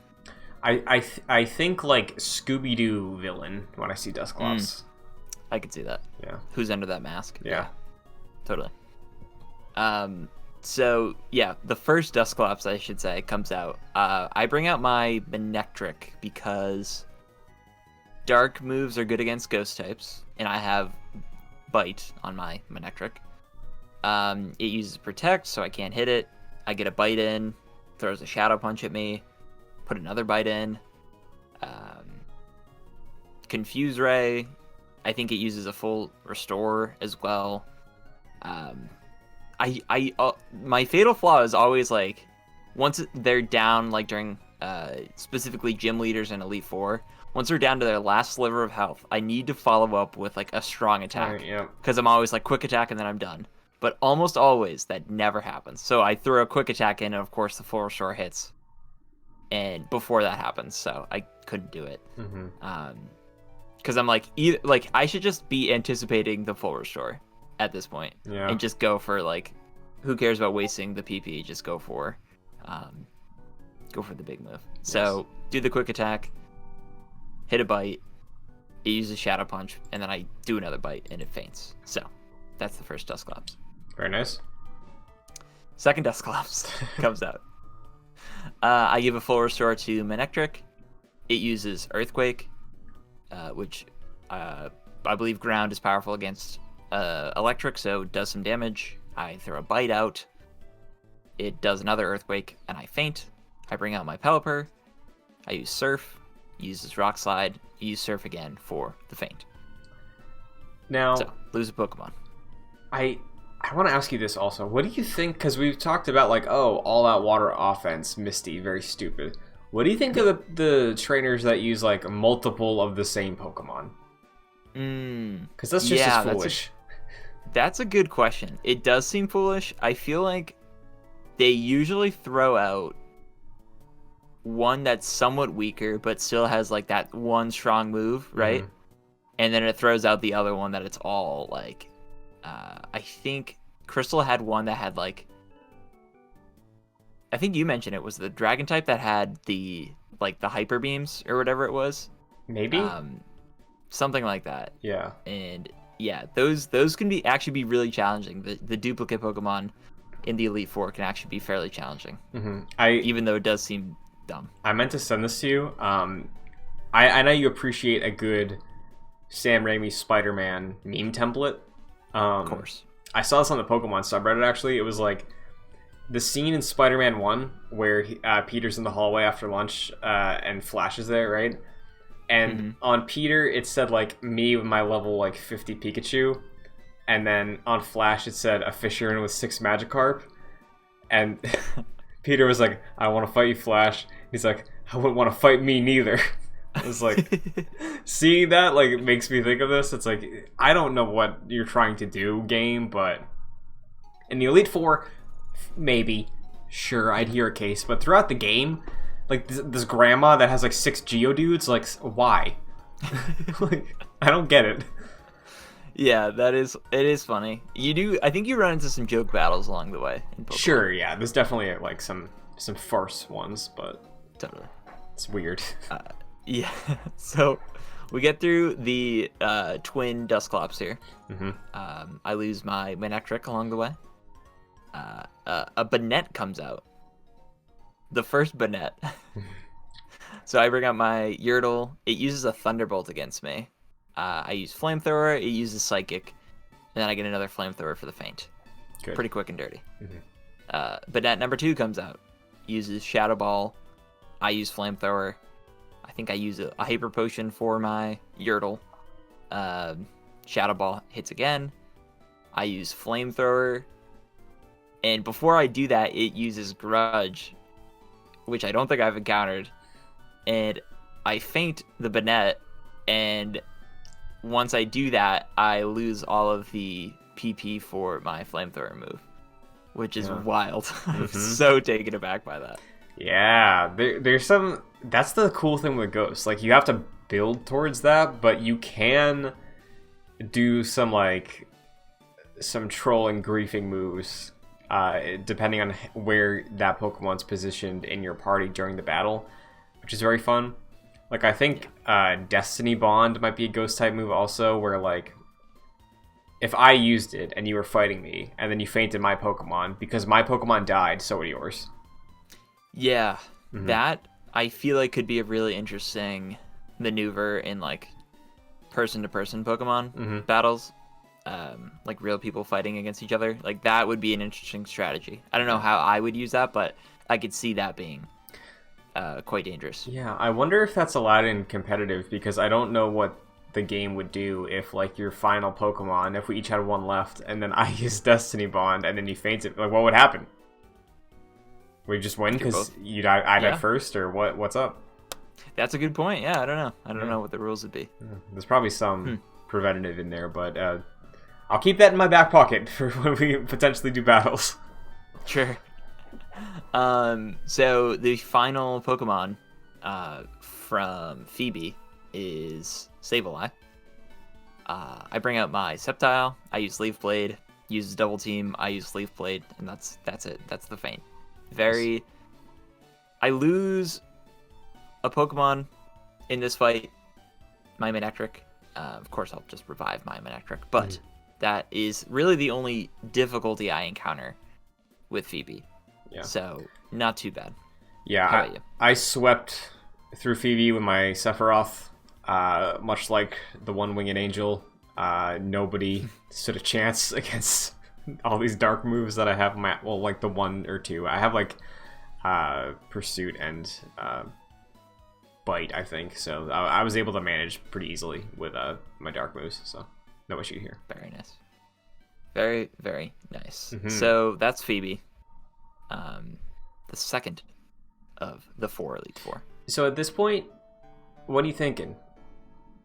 I think like Scooby-Doo villain when I see Dusclops. I could see that. Yeah. Who's under that mask? Yeah. Totally. So yeah, the first Dusclops, I should say, comes out. I bring out my Manectric because Dark moves are good against Ghost types, and I have Bite on my Manectric. It uses Protect, so I can't hit it. I get a Bite in, throws a Shadow Punch at me, put another Bite in. Confuse Ray, I think it uses a full Restore as well. My fatal flaw is always like once they're down, like during specifically gym leaders and Elite Four, once they're down to their last sliver of health, I need to follow up with like a strong attack because I'm always like quick attack and then I'm done. But almost always that never happens. So I throw a quick attack in, and of course the full restore hits. And before that happens, so I couldn't do it. Because I'm like, I should just be anticipating the full restore at this point, and just go for like, who cares about wasting the PP? Just go for the big move. Yes. So do the quick attack, hit a Bite, it uses Shadow Punch, and then I do another Bite and it faints. So that's the first Dusclops. Very nice. Second Dusclops comes out. I give a full restore to Manectric. It uses Earthquake, which I believe Ground is powerful against Electric, so it does some damage. I throw a Bite out. It does another Earthquake, and I faint. I bring out my Pelipper. I use Surf. Uses Rock Slide. Use Surf again for the faint. Now, so lose a Pokemon. I want to ask you this also. What do you think? Because we've talked about like, all-out water offense, Misty, very stupid. What do you think of the trainers that use like multiple of the same Pokemon? Because that's just as foolish. That's a good question. It does seem foolish. I feel like they usually throw out one that's somewhat weaker, but still has like that one strong move, right? And then it throws out the other one that it's all like. I think Crystal had one that had like. I think you mentioned it was the Dragon type that had the Hyper Beams or whatever it was. Maybe. Something like that. Yeah. And yeah, those can actually be really challenging. The duplicate Pokemon in the Elite Four can actually be fairly challenging. Even though it does seem dumb. I meant to send this to you. I know you appreciate a good Sam Raimi Spider-Man meme template. Of course. I saw this on the Pokemon subreddit, actually. It was like the scene in Spider-Man 1 where Peter's in the hallway after lunch and Flash is there, right? And on Peter, it said, like, me with my level, like, 50 Pikachu. And then on Flash, it said a Fisherman with 6 Magikarp. And Peter was like, I want to fight you, Flash. He's like, I wouldn't want to fight me neither. I was like, seeing that, like, it makes me think of this. It's like, I don't know what you're trying to do, game, but in the Elite Four, maybe, sure, I'd hear a case. But throughout the game, like, this grandma that has, like, 6 Geodudes, like, why? Like, I don't get it. Yeah, it is funny. I think you run into some joke battles along the way in Pokemon. Sure, yeah, there's definitely, like, some farce ones, but Totally. it's weird. Yeah, so we get through the twin Dusclops here. Mm-hmm. I lose my Manectric along the way. A Banette comes out. The first Banette. So I bring out my Yertle. It uses a Thunderbolt against me. I use Flamethrower. It uses Psychic. And then I get another Flamethrower for the Feint. Good. Pretty quick and dirty. Mm-hmm. Banette number 2 comes out. Uses Shadow Ball. I use Flamethrower. I think I use a Hyper Potion for my Yertle. Shadow Ball hits again. I use Flamethrower. And before I do that, it uses Grudge, which I don't think I've encountered. And I feint the Banette, and once I do that, I lose all of the PP for my Flamethrower move, which is wild. I'm so taken aback by that. Yeah, there's some... That's the cool thing with Ghosts. Like, you have to build towards that, but you can do some, like, some trolling, griefing moves, depending on where that Pokemon's positioned in your party during the battle, which is very fun. Like, I think Destiny Bond might be a Ghost-type move also, where, like, if I used it and you were fighting me, and then you fainted my Pokemon, because my Pokemon died, so would yours. Yeah, that I feel like could be a really interesting maneuver in, like, person-to-person Pokemon battles. Like, real people fighting against each other. Like, that would be an interesting strategy. I don't know how I would use that, but I could see that being quite dangerous. Yeah, I wonder if that's allowed in competitive, because I don't know what the game would do if, like, your final Pokemon, if we each had one left, and then I used Destiny Bond, and then you fainted. Like, what would happen? Would you just win because I died first, or what's up? That's a good point. Yeah, I don't know. I don't know what the rules would be. There's probably some preventative in there, but I'll keep that in my back pocket for when we potentially do battles. Sure. So the final Pokemon from Phoebe is Sableye. I bring out my Sceptile. I use Leaf Blade. Uses Double Team. I use Leaf Blade, and that's it. That's the feint. I lose a Pokemon in this fight, my Manectric. Of course, I'll just revive my Manectric, but that is really the only difficulty I encounter with Phoebe. Yeah. So, not too bad. Yeah, How about you? I swept through Phoebe with my Sephiroth, much like the One-Winged Angel. Nobody stood a chance against all these dark moves that I have. Like the 1 or 2. I have, like, Pursuit and Bite, I think. So I was able to manage pretty easily with my dark moves. So no issue here. Very nice. Very, very nice. So that's Phoebe. The second of the 4 Elite Four. So at this point, what are you thinking?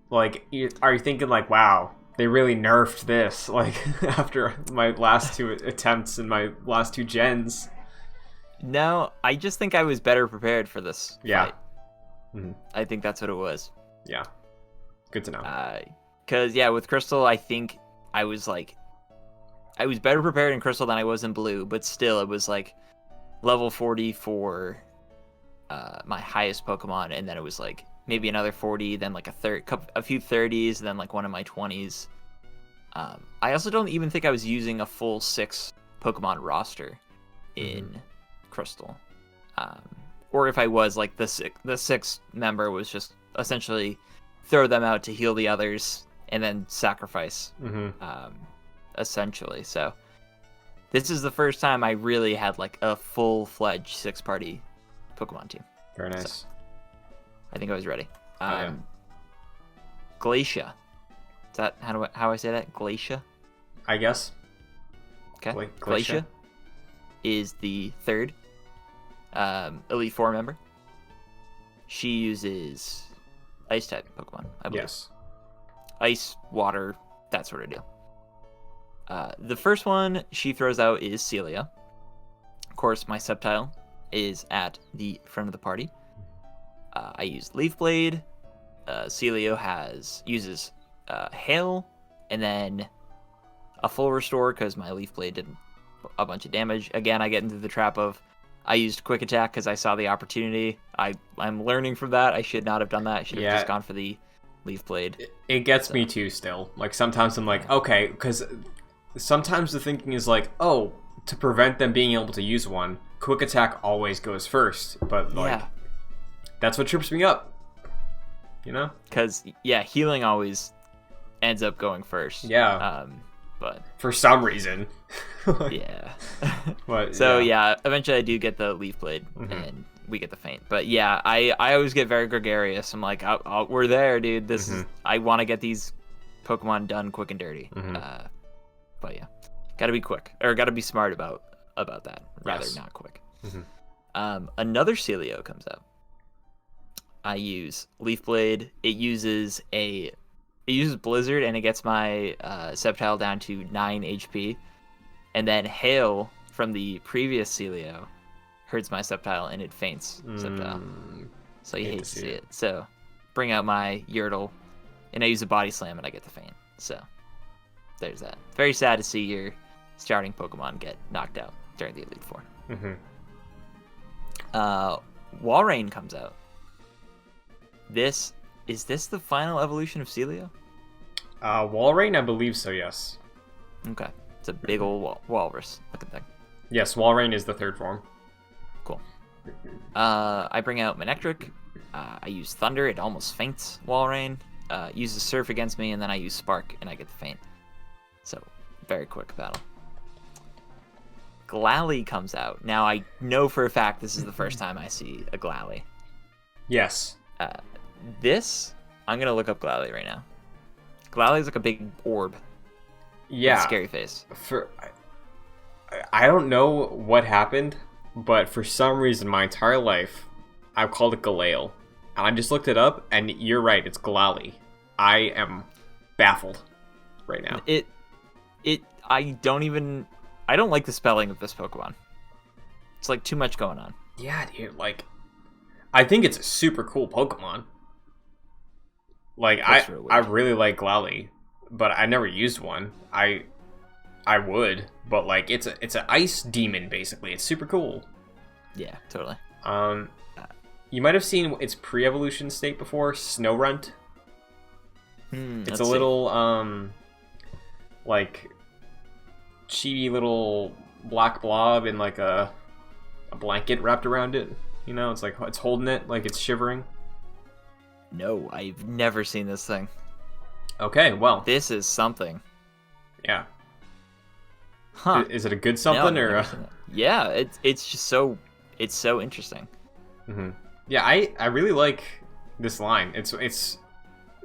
Like, are you thinking like, wow, they really nerfed this, like, after my last 2 attempts and my last 2 gens? No, I just think I was better prepared for this fight. I think that's what it was. Yeah. Good to know. Because, with Crystal, I think I was better prepared in Crystal than I was in Blue, but still, it was, like, level 40 for my highest Pokemon, and then it was, like, maybe another 40, then, like, a few 30s, then, like, one of my 20s. I also don't even think I was using a full 6 Pokemon roster in Crystal. Or if I was, like, the 6th member was just essentially throw them out to heal the others and then sacrifice, essentially. So this is the first time I really had, like, a full-fledged 6-party Pokemon team. Very nice. So, I think I was ready. Glacia. Is that how I say that? Glacia? I guess. Okay. Glacia is the 3rd Elite Four member. She uses Ice type Pokemon, I believe. Yes. Ice, water, that sort of deal. The first one she throws out is Celia. Of course, my Sceptile is at the front of the party. I use Leaf Blade. Celia uses Hail, and then a full restore because my Leaf Blade did a bunch of damage. Again, I get into the trap of I used Quick Attack because I saw the opportunity. I'm learning from that. I should not have done that. I should have just gone for the Leaf Blade. It gets me too still. Like, sometimes I'm like, okay, because sometimes the thinking is like, oh, to prevent them being able to use one, Quick Attack always goes first. But, like, that's what trips me up. You know? Because, healing always ends up going first. Yeah. But for some reason. Yeah. But so eventually I do get the Leaf Blade, and we get the Feint. But yeah, I always get very gregarious. I'm like, we're there, dude. This is I want to get these Pokemon done quick and dirty. But yeah, gotta be quick, or gotta be smart about that. Rather not quick. Another Celio comes out. I use Leaf Blade. It uses Blizzard, and it gets my Sceptile down to 9 HP. And then Hail from the previous Celio hurts my Sceptile, and it faints Sceptile. So you hate to see it. So bring out my Yurtle, and I use a Body Slam, and I get the Feint. So there's that. Very sad to see your starting Pokemon get knocked out during the Elite Four. Walrein comes out. Is this the final evolution of Celio? Walrein, I believe so, yes. Okay. It's a big old walrus looking thing. Yes, Walrein is the third form. Cool. I bring out Manectric. I use Thunder. It almost faints Walrein. Uses Surf against me, and then I use Spark, and I get the Feint. So, very quick battle. Glalie comes out. Now, I know for a fact this is the first time I see a Glalie. Yes. I'm going to look up Glalie right now. Glalie is like a big orb. Yeah. With a scary face. I don't know what happened, but for some reason my entire life I've called it Galale. And I just looked it up, and you're right, it's Glalie. I am baffled right now. I don't like the spelling of this Pokemon. It's like too much going on. Yeah, dude, like, I think it's a super cool Pokemon. Like, I really like Glalie, but I never used one. I would, but like, it's an ice demon basically. It's super cool. Yeah, totally. You might have seen its pre-evolution state before, Snowrunt. It's a little like chibi little black blob in like a blanket wrapped around it. You know, it's like it's holding it like it's shivering. No, I've never seen this thing. Okay, well, this is something. Yeah. Huh? Is it a good something or? Yeah, it's just so interesting. Yeah, I really like this line. It's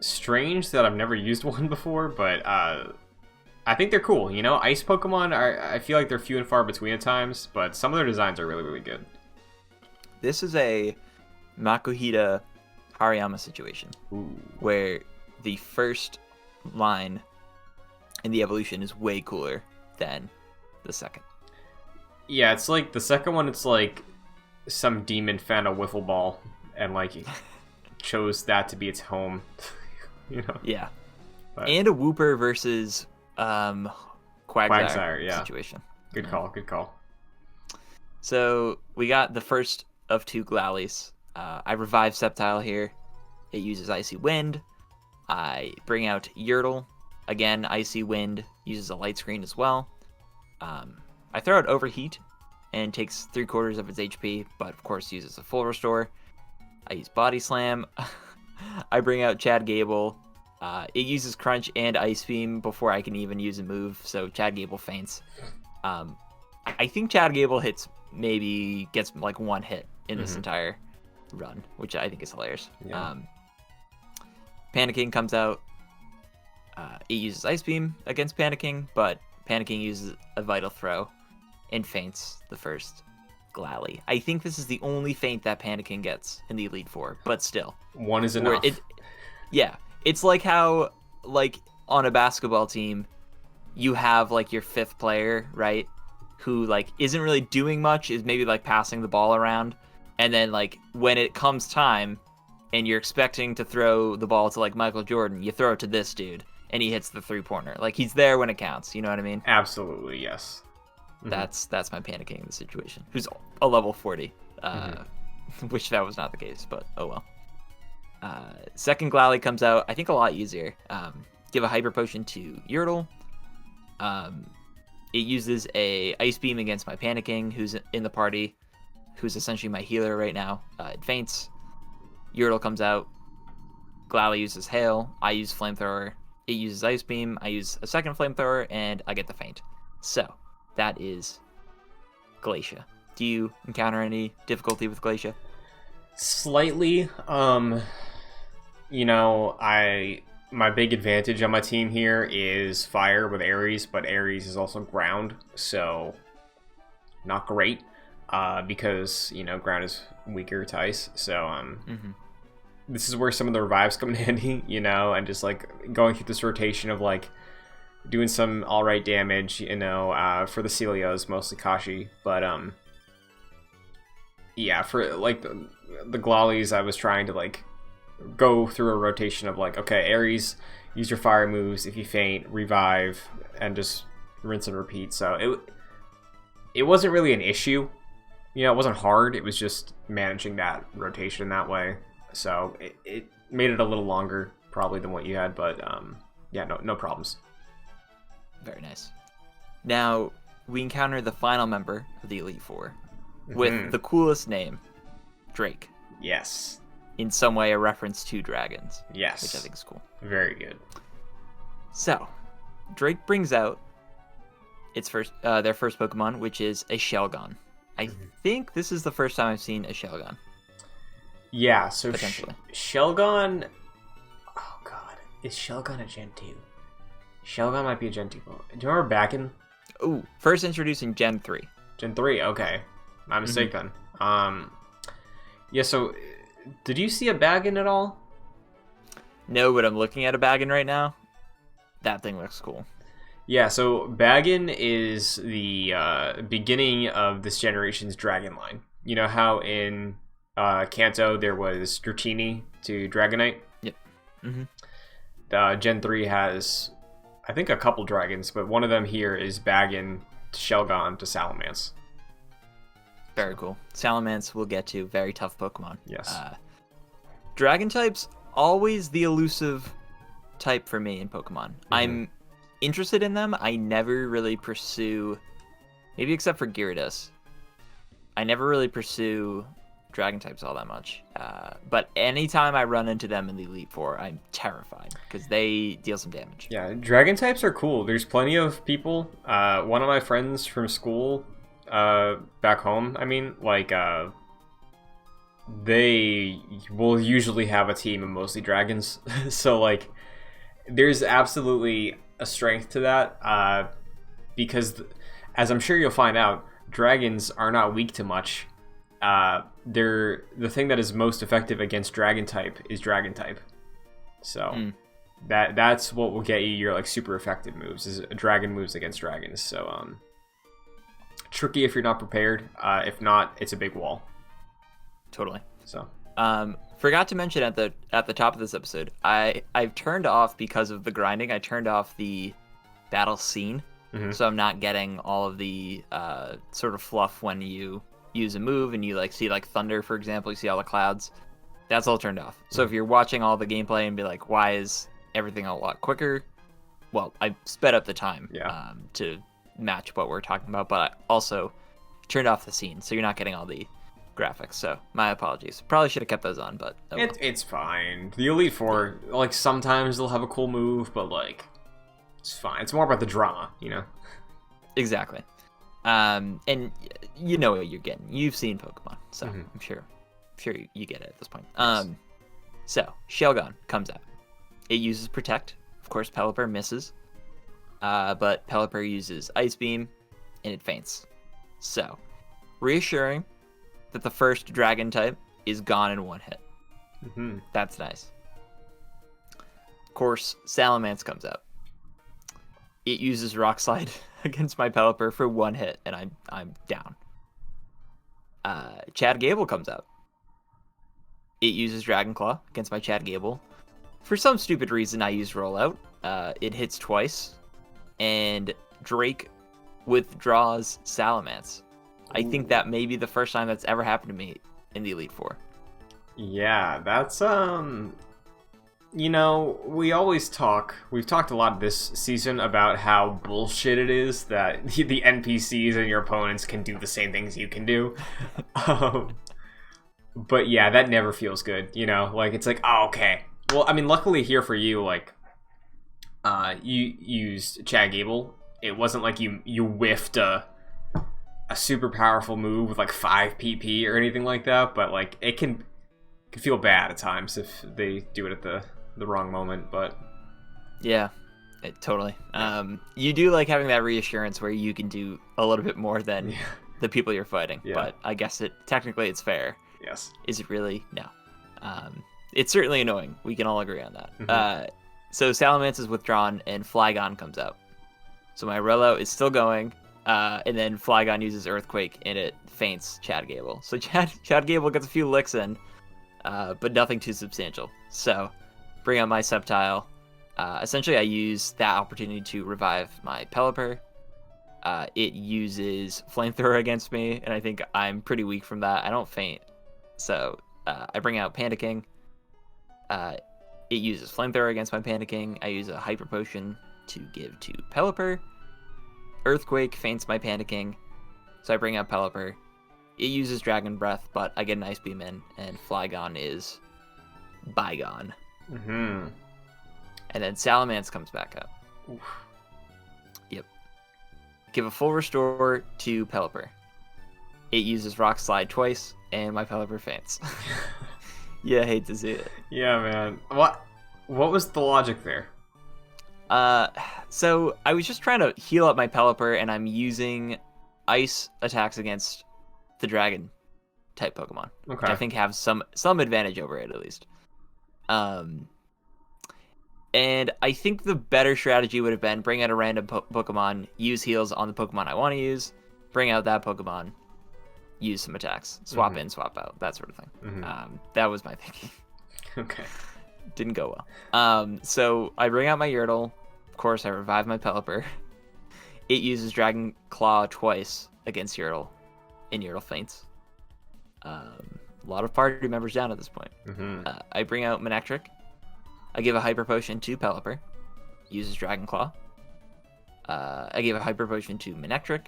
strange that I've never used one before, but I think they're cool. You know, ice Pokemon I feel like they're few and far between at times, but some of their designs are really, really good. This is a Makuhita Hariyama situation. Ooh. Where the first line in the evolution is way cooler than the second. Yeah, it's like the second one, it's like some demon found a wiffle ball and like chose that to be its home. You know? Yeah. But, and a Wooper versus Quagsire situation. Good call. So we got the first of two Glalies. I revive Sceptile here. It uses Icy Wind. I bring out Yurtle. Again, Icy Wind uses a Light Screen as well. I throw out Overheat and takes 3/4 of its HP, but of course uses a full restore. I use Body Slam. I bring out Chad Gable. It uses Crunch and Ice Beam before I can even use a move, so Chad Gable faints. I think Chad Gable gets like one hit in this entire run, which I think is hilarious. Yeah. Panicking comes out. It uses Ice Beam against Panicking, but Panicking uses a Vital Throw and faints the first Glalie. I think this is the only feint that Panicking gets in the Elite Four, but still. One is enough. Yeah. It's like how, like, on a basketball team, you have, like, your fifth player, right? Who, like, isn't really doing much, is maybe, like, passing the ball around. And then, like, when it comes time and you're expecting to throw the ball to, like, Michael Jordan, you throw it to this dude, and he hits the three-pointer. Like, he's there when it counts. You know what I mean? Absolutely, yes. That's my Panicking in the situation. Who's a level 40. Which that was not the case, but oh well. Second Glalie comes out, I think a lot easier. Give a Hyper Potion to Yordle. It uses a Ice Beam against my Panicking, who's in the party, who's essentially my healer right now. It faints. Yordle comes out. Glalie uses Hail. I use Flamethrower. It uses Ice Beam. I use a second Flamethrower, and I get the faint. So, that is Glacia. Do you encounter any difficulty with Glacia? Slightly. You know, my big advantage on my team here is fire with Ares, but Ares is also ground, so not great. Because, you know, ground is weaker to ice, so this is where some of the revives come in handy, you know, and just like going through this rotation of like doing some alright damage, you know, for the Celias, mostly Kashi, but yeah, for like the Glalies, I was trying to like go through a rotation of like, okay, Ares, use your fire moves, if you faint, revive, and just rinse and repeat. So it wasn't really an issue, you know, it wasn't hard, it was just managing that rotation that way. So it made it a little longer probably than what you had, but yeah, no problems. Very nice. Now we encounter the final member of the Elite Four with the coolest name, Drake. Yes. In some way a reference to dragons. Yes. Which I think is cool. Very good. So, Drake brings out their first Pokemon, which is a Shelgon. I think this is the first time I've seen a Shelgon. Yeah, so potentially. Shelgon... Oh god, is Shelgon a Gen 2? Shelgon might be a Gen 2. Do you remember Baggin? Ooh, first introduced in Gen 3. Gen 3, okay. My mistake then. Yeah, so did you see a Baggin at all? No, but I'm looking at a Baggin right now. That thing looks cool. Yeah, so Baggin is the beginning of this generation's Dragon line. You know how in Kanto there was Dratini to Dragonite? Yep. Gen 3 has, I think, a couple dragons, but one of them here is Baggin to Shelgon to Salamence. Very cool. Salamence we'll get to. Very tough Pokemon. Yes. Dragon types, always the elusive type for me in Pokemon. I'm interested in them. I never really pursue, maybe except for Gyarados, I never really pursue dragon types all that much. But anytime I run into them in the Elite Four, I'm terrified because they deal some damage. Yeah, dragon types are cool. There's plenty of people. One of my friends from school, back home, I mean, like, they will usually have a team of mostly dragons. So, like, there's absolutely a strength to that, because, as I'm sure you'll find out, dragons are not weak to much. The thing that is most effective against dragon type is dragon type. So that's what will get you your like super effective moves, is dragon moves against dragons. So tricky if you're not prepared. If not, it's a big wall. Totally. So forgot to mention at the top of this episode, I've turned off, because of the grinding, I turned off the battle scene. So I'm not getting all of the sort of fluff when you use a move and you like see like thunder, for example, you see all the clouds. That's all turned off. So if you're watching all the gameplay and be like, why is everything a lot quicker? Well, I sped up the time to match what we're talking about, but I also turned off the scene, so you're not getting all the graphics. So my apologies. Probably should have kept those on, but it's fine. The Elite Four, like, sometimes they'll have a cool move, but like, it's fine. It's more about the drama, you know? Exactly. And you know what you're getting. You've seen Pokemon, so I'm sure you get it at this point. Yes. So Shelgon comes out. It uses Protect. Of course, Pelipper misses. But Pelipper uses Ice Beam, and it faints. So reassuring that the first dragon type is gone in one hit. Mm-hmm. That's nice. Of course, Salamence comes out. It uses Rock Slide against my Pelipper for one hit, and I'm down. Chad Gable comes out. It uses Dragon Claw against my Chad Gable. For some stupid reason, I use Rollout. It hits twice, and Drake withdraws Salamence. I think that may be the first time that's ever happened to me in the Elite Four. Yeah, that's you know, we've talked a lot this season about how bullshit it is that the NPCs and your opponents can do the same things you can do. But yeah, that never feels good, you know? Like, it's like, oh, okay. Well, I mean, luckily here for you, like, you used Chad Gable. It wasn't like you whiffed a super powerful move with, like, 5 PP or anything like that, but, like, it can feel bad at times if they do it at the wrong moment, but... Yeah, totally. You do like having that reassurance where you can do a little bit more than the people you're fighting, but I guess technically it's fair. Yes. Is it really? No. It's certainly annoying. We can all agree on that. Mm-hmm. So Salamence is withdrawn, and Flygon comes out. So my rollout is still going, and then Flygon uses Earthquake, and it faints Chad Gable. So Chad Gable gets a few licks in, but nothing too substantial. So bring out my Sceptile. Essentially, I use that opportunity to revive my Pelipper. It uses Flamethrower against me, and I think I'm pretty weak from that. I don't faint. So I bring out Panda King. It uses Flamethrower against my Panda King. I use a Hyper Potion to give to Pelipper. Earthquake faints my Panda King. So I bring out Pelipper. It uses Dragon Breath, but I get an Ice Beam in, and Flygon is bygone. Mm-hmm. And then Salamence comes back up. Oof. Yep. Give a full restore to Pelipper. It uses Rock Slide twice, and my Pelipper faints. Yeah, I hate to see it. Yeah, man. What was the logic there? So I was just trying to heal up my Pelipper, and I'm using Ice attacks against the Dragon type Pokemon, Okay. which I think have some advantage over it at least. And I think the better strategy would have been bring out a random Pokemon, use heals on the Pokemon I want to use, bring out that Pokemon, use some attacks, swap in, swap out, that sort of thing. Mm-hmm. That was my thinking. Okay. Didn't go well. So I bring out my Yordle. Of course, I revive my Pelipper. It uses Dragon Claw twice against Yordle, and Yordle faints. A lot of party members down at this point. Mm-hmm. I bring out Manectric. I give a Hyper Potion to Pelipper. Uses Dragon Claw. I give a Hyper Potion to Manectric.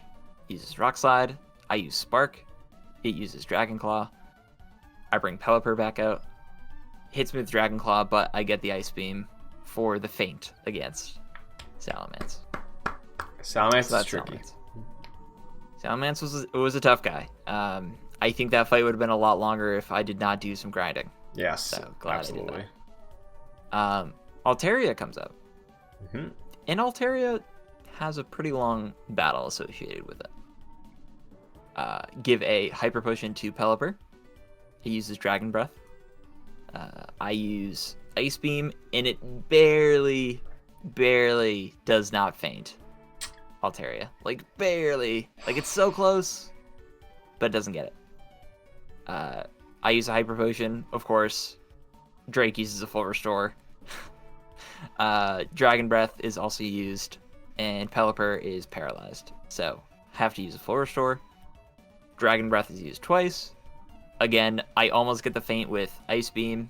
Uses Rock Slide. I use Spark. It uses Dragon Claw. I bring Pelipper back out. Hits me with Dragon Claw, but I get the Ice Beam for the feint against Salamence. Salamence is tricky. Salamence was a tough guy. I think that fight would have been a lot longer if I did not do some grinding. Yes, so glad absolutely. I did that. Altaria comes out. Mm-hmm. And Altaria has a pretty long battle associated with it. Give a Hyper Potion to Pelipper. He uses Dragon Breath. I use Ice Beam, and it barely does not faint Altaria. Like, barely. Like, it's so close, but it doesn't get it. I use a Hyper Potion, of course. Drake uses a full restore. Dragon Breath is also used, and Pelipper is paralyzed. So, have to use a full restore. Dragon Breath is used twice. Again, I almost get the feint with Ice Beam.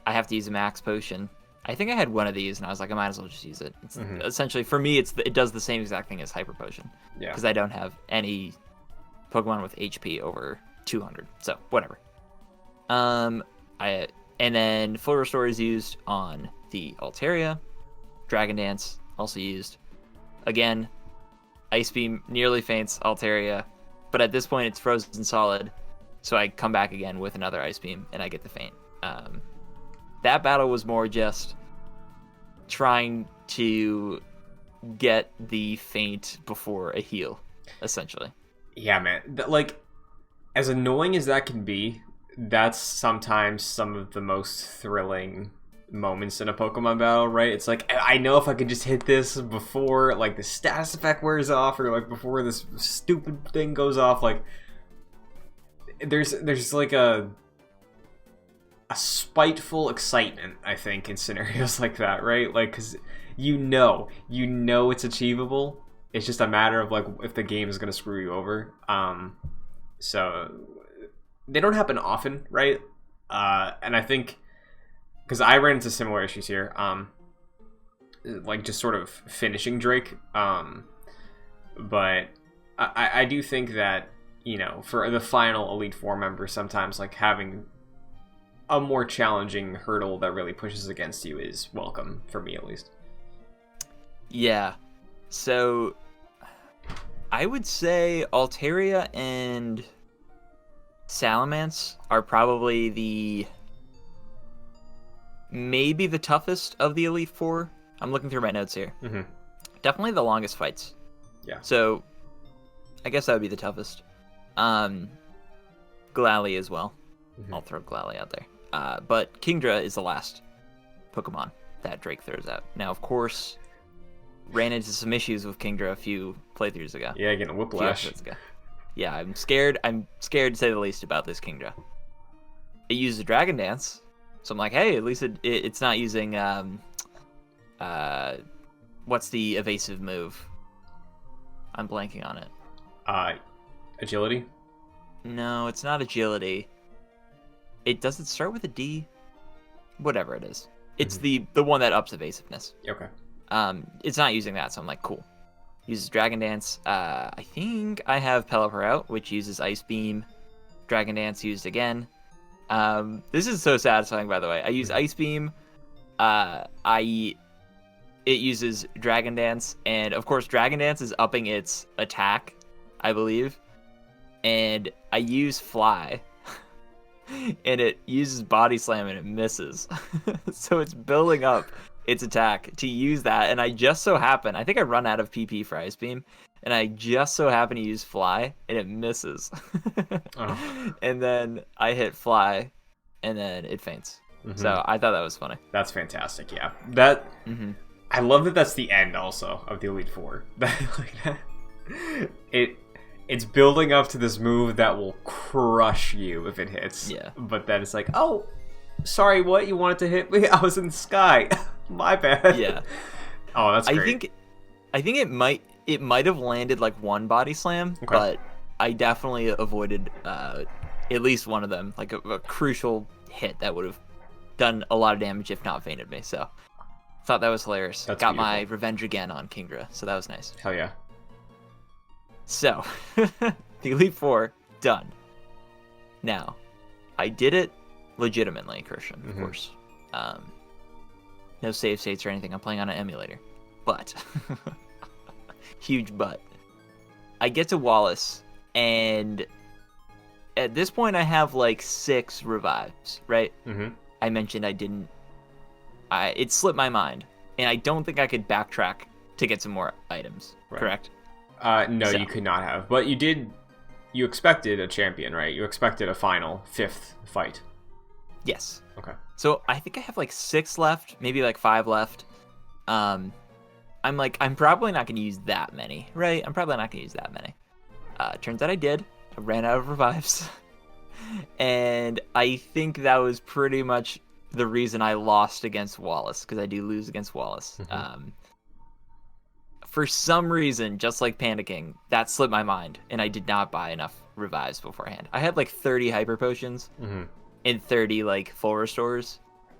I have to use a Max Potion. I think I had one of these, and I was like, I might as well just use it. It's essentially, for me, it does the same exact thing as Hyper Potion. Yeah. Because I don't have any Pokemon with HP over 200. So, whatever. And then Full Restore is used on the Altaria. Dragon Dance, also used. Again, Ice Beam nearly faints Altaria. But at this point, it's frozen solid. So I come back again with another Ice Beam, and I get the feint. That battle was more just trying to get the feint before a heal, essentially. Yeah, man. Like, as annoying as that can be, that's sometimes some of the most thrilling moments in a Pokemon battle, right? It's like, I know if I could just hit this before, like, the status effect wears off, or, like, before this stupid thing goes off, like, there's like a spiteful excitement, I think, in scenarios like that, right? Like, because you know it's achievable. It's just a matter of, like, if the game is going to screw you over. So they don't happen often, right? And I think, because I ran into similar issues here, like, just sort of finishing Drake. But I do think that, you know, for the final Elite Four member, sometimes, like, having a more challenging hurdle that really pushes against you is welcome, for me at least. Yeah. So I would say Altaria and Salamence are probably maybe the toughest of the Elite Four. I'm looking through my notes here. Mm-hmm. Definitely the longest fights. Yeah. So I guess that would be the toughest. Glalie as well. Mm-hmm. I'll throw Glalie out there. But Kingdra is the last Pokemon that Drake throws out. Now, of course, ran into some issues with Kingdra a few playthroughs ago. Yeah, getting a whiplash. Yeah, I'm scared to say the least about this Kingdra. It uses Dragon Dance, so I'm like, hey, at least it's not using what's the evasive move? I'm blanking on it. Agility? No, it's not agility. Does it start with a D? Whatever it is. It's the one that ups evasiveness. Okay. It's not using that, so I'm like, cool. Uses Dragon Dance. I think I have Pelipper out, which uses Ice Beam. Dragon Dance used again. This is so satisfying, by the way. I use Ice Beam. It uses Dragon Dance, and of course, Dragon Dance is upping its attack, I believe. And I use Fly. And it uses Body Slam and it misses. So it's building up its attack to use that, and I just so happen, I think I run out of PP for Ice Beam, and I just so happen to use Fly, and it misses. And then I hit Fly, and then it faints. Mm-hmm. So I thought that was funny. That's fantastic, yeah. That I love that that's the end also of the Elite Four. It's building up to this move that will crush you if it hits. Yeah. But then it's like, oh, sorry, what? You wanted to hit me? I was in the sky. My bad. Yeah. Oh, that's great. I think it might have landed like one Body Slam, but I definitely avoided at least one of them, like a crucial hit that would have done a lot of damage if not fainted me. So thought that was hilarious. That's Got beautiful. my revenge again on Kingdra, so that was nice. Hell yeah. So, the Elite Four, done. Now, I did it legitimately, Christian, of course. No save states or anything. I'm playing on an emulator. But, huge but. I get to Wallace, and at this point I have like 6 revives, right? I mentioned it slipped my mind, and I don't think I could backtrack to get some more items, correct? No, you could not have. But you expected a champion, right? You expected a final 5th fight. Yes. Okay. So I think I have like 6 left, maybe like 5 left. I'm probably not going to use that many, right? I'm probably not going to use that many. Turns out I did. I ran out of revives. And I think that was pretty much the reason I lost against Wallace, because I do lose against Wallace. For some reason, just like panicking, that slipped my mind, and I did not buy enough revives beforehand. I had like 30 hyper potions and 30 like full restores,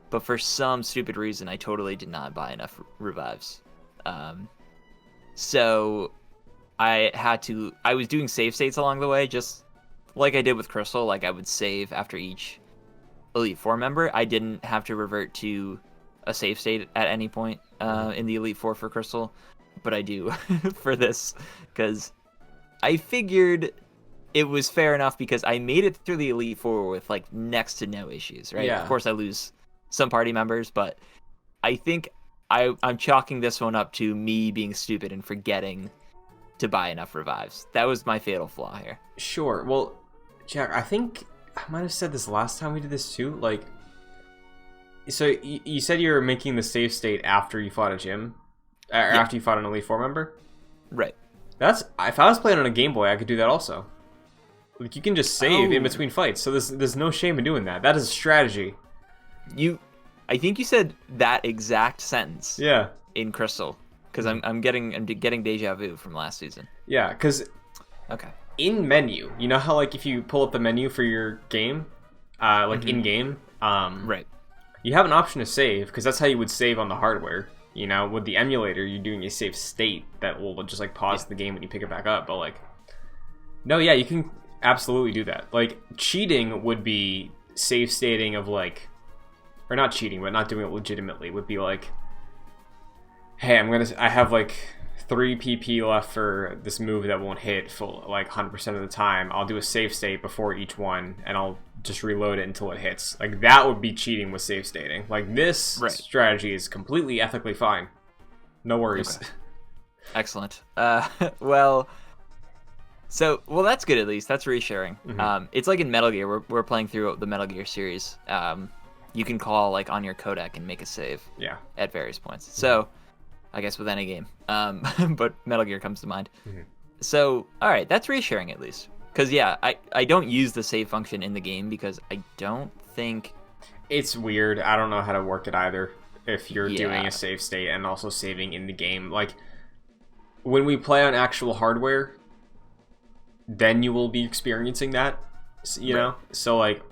but for some stupid reason, I totally did not buy enough revives. So I was doing save states along the way, just like I did with Crystal. Like I would save after each Elite Four member. I didn't have to revert to a save state at any point in the Elite Four for Crystal. But I do for this, because I figured it was fair enough because I made it through the Elite Four with like next to no issues, right? Yeah. Of course I lose some party members, but I think I'm chalking this one up to me being stupid and forgetting to buy enough revives. That was my fatal flaw here. Sure. Well, Jack, I think I might have said this last time we did this too. Like, so you said you were making the save state after you fought a gym, after you fought an Elite Four member. Right. That's if I was playing on a Game Boy, I could do that also. Like, you can just save in between fights, so there's no shame in doing that. That is a strategy. I think you said that exact sentence. Yeah. In Crystal, because I'm getting deja vu from last season. Yeah, because okay. In menu, you know how like if you pull up the menu for your game, in game, right, you have an option to save because that's how you would save on the hardware. You know, with the emulator, you're doing a save state that will just like pause the game when you pick it back up. But like, no, yeah, you can absolutely do that. Like, cheating would be save stating of like, or not cheating, but not doing it legitimately would be like, hey, I have like 3 PP left for this move that won't hit full like 100% of the time. I'll do a save state before each one, and I'll just reload it until it hits. Like, that would be cheating with save stating. Like, this strategy is completely ethically fine. No worries. Okay. Excellent. Well, that's good at least. That's reassuring. Mm-hmm. It's like in Metal Gear. We're playing through the Metal Gear series. You can call like on your codec and make a save. Yeah. At various points. So, I guess with any game. But Metal Gear comes to mind. Mm-hmm. So, all right, that's reassuring at least. Because, yeah, I don't use the save function in the game because I don't think... It's weird. I don't know how to work it either if you're doing a save state and also saving in the game. Like, when we play on actual hardware, then you will be experiencing that, you know? So, like,